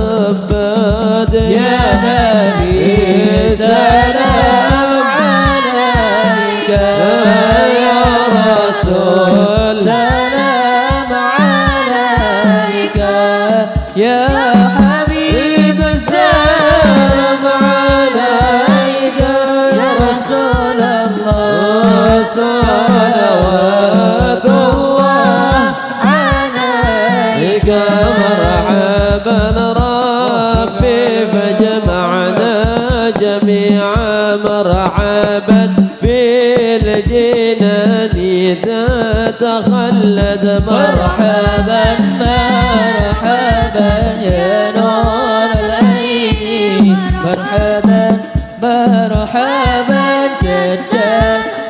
المؤبد يا نبي سلام عليك يا رسول سلام عليك يا حبيب سلام عليك يا رسول الله صلوات الله عليك مرحبا ربي فجمعنا جميعا مرحبا في الجنان تتخلد مرحبا مرحبا يا نور العين مرحبا مرحبا جد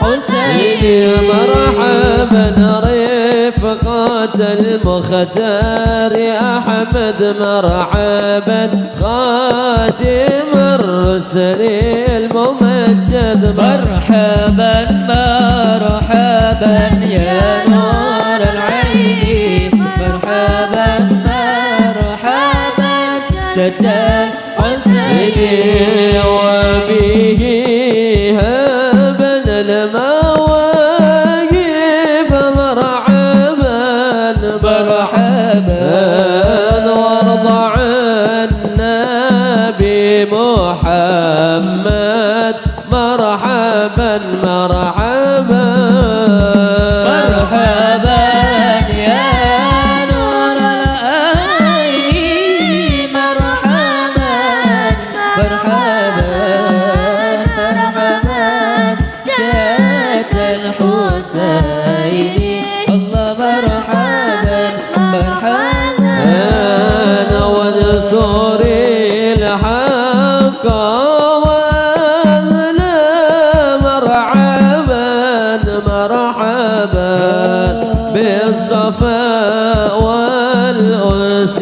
حسين مرحبا رفقة المختار أحمد مرحبا خاتم الرسل الممجد مرحبا مرحبا يا نور العين مرحبا مرحبا جد حسين وبه هبنا المواهب مرحبا مرحبا وارض عنا بمحمد مرحبا مرحبا مرحبا يا نور العين مرحبا مرحبا مرحبا جد الحسين الله مرحبا مرحبا وانصر الحق واهلا مرحبا مرحبا بالصفاء والأنس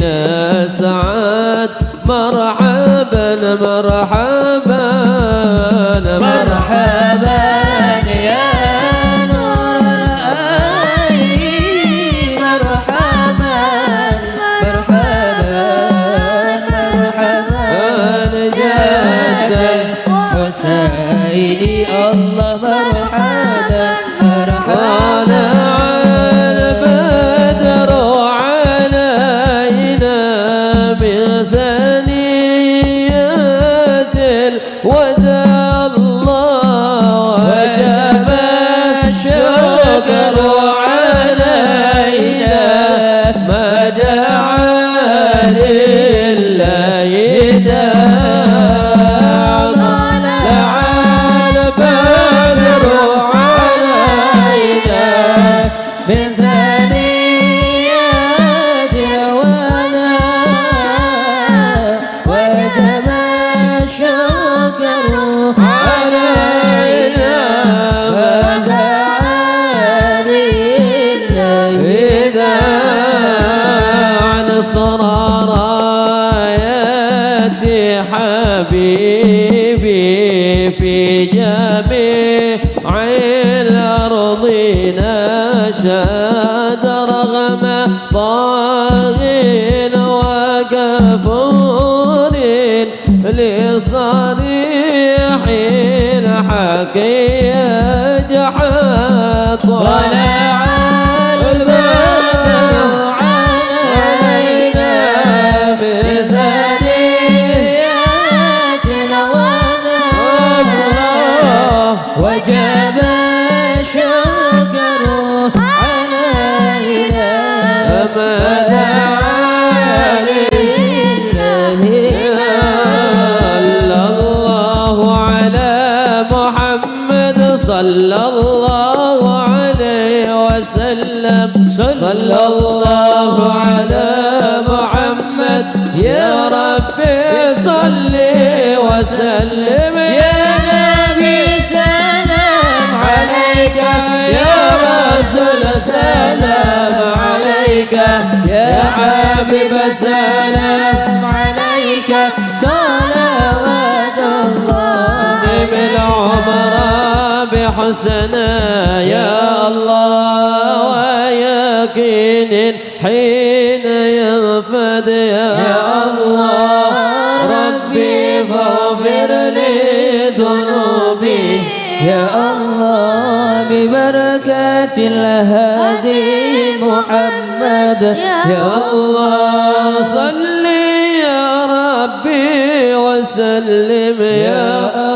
نسعد مرحبا مرحبا مرحبا يا نور العين مرحبا ما دعا لله داع طلع البدر علينا من ثنيات الوداع وجب الشكر علينا ما دعا لله داع نصر رايات حبيبي في جميع الأرض نشاد رغم طاغ وكفور لصريح الحق يجحد طلع البدر علينا بثنيات الوداع وجب الشكر علينا ما دعا لله الله على محمد صلى الله عليه وسلم صلى الله على محمد يا ربي صل وسلم يا نبي سلام عليك يا رسول سلام عليك يا حبيب سلام عليك صلوات الله بالعمر بحسنا يا الله ويقين حين ينفد يا الله ربي فاغفر لي ذنوبي يا الله ببركة الهادي محمد يا الله صل يا ربي وسلم يا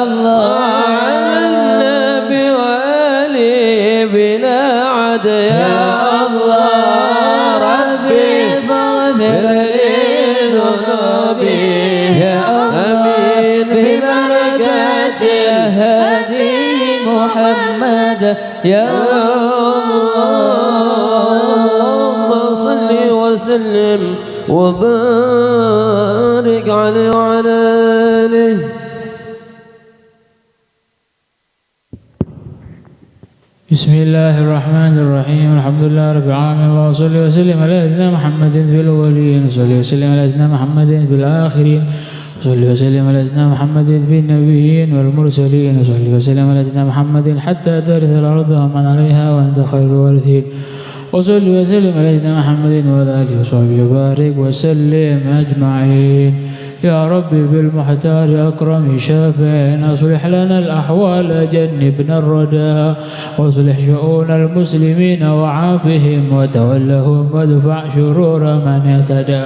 الله على النبي وآله بلا عد يا الله ربي فاغفر لي ذنوبي يا آمين ببركة الهادي محمد يا الله صل وسلم وبارك عليه وعلى آله. بسم الله الرحمن الرحيم الحمد لله رب العالمين اللهم صل وسلم على سيدنا محمد في الأولين وصل وسلم على سيدنا محمد في الآخرين وصل وسلم على سيدنا محمد في النبيين والمرسلين وصل وسلم على سيدنا محمد حتى ترث الأرض ومن عليها وأنت خير الوارثين وصل وسلم على سيدنا محمد وعلى آله وصحبه وبارك وسلم أجمعين. يا ربي بالمحتار أكرم شافع أصلح لنا الأحوال جنبنا الردى واصلح شؤون المسلمين وعافهم وتولهم وادفع شرور من اعتدى.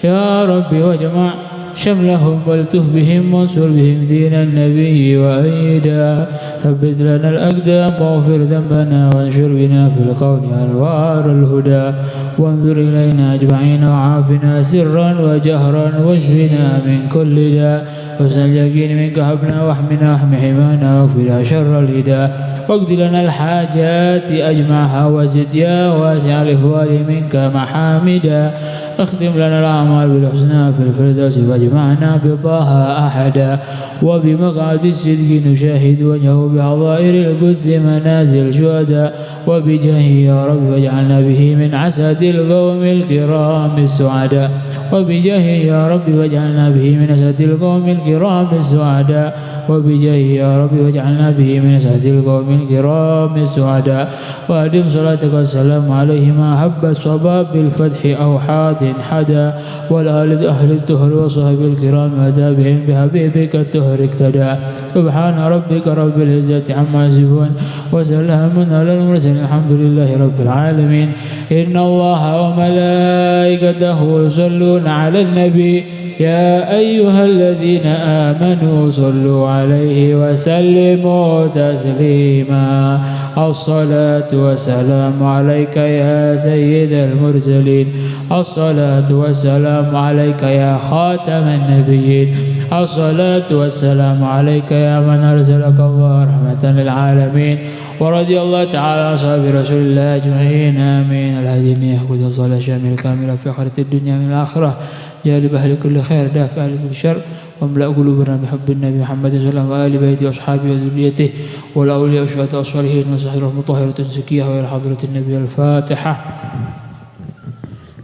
يا ربي واجمع شملهم والتف بهم وانصر بهم دين النبي وأيدا ثبت لنا الأقدام واغفر ذنبنا وانشر بنا في القول أنوار الهدى وانظر إلينا أجمعين وعافنا سرا وجهرا واشفنا من كل داء حسن اليقين منك هبنا واحمنا واحم حمانا واغفر شر الهدى واقض لنا الحاجات أجمعها وزد يا واسع الإفضال منك محامدا اختم لنا الأعمال بالحسنى في الفردوس واجمعنا بطه أحدا وبمقعد الصدق نشاهد وجهه بحظائر القدس منازل شهداء وبجاهه يا رب واجعلنا به من عساد القوم الكرام السعداء وبجاهه يا رب واجعلنا به من عساد القوم الكرام السعداء وبجاهه يا رب واجعلنا به من عساد القوم الكرام السعداء وأدم صلاتك والسلام عليه ما هب الصباب بالفتح أو حاد حدا والآل أهل الدهر وصحب الكرام وتابعين بحبيبك الدهر اقتدى. سبحان ربك رب العزة عما يصفون وسلام على المرسلين الحمد لله رب العالمين. إن الله وملائكته يصلون على النبي يا أيها الذين آمنوا صلوا عليه وسلموا تسليما الصلاة والسلام عليك يا سيد المرسلين الصلاة والسلام عليك يا خاتم النبيين الصلاة والسلام عليك يا من أرسلك الله رحمة للعالمين ورضي الله تعالى عن أصحاب رسول الله أجمعين آمين. الهدي يأخذ الصلاة شامل كاملة في آخرة الدنيا من الآخرة جالب أهل كل خير دافع أهل كل شر واملأ قلوبنا بحب النبي محمد صلى الله عليه وسلم وآل بيته وأصحابه وذريته والأولياء والشهداء والصالحين والصحيح المطهرة زكية وإلى حضرة النبي. الفاتحة.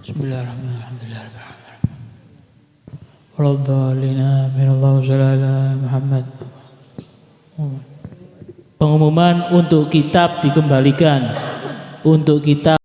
بسم الله الرحمن الرحيم الحمد لله رب العالمين ولا الضالين آمين اللهم صل على محمد. Pengumuman untuk kitab dikembalikan. Untuk kitab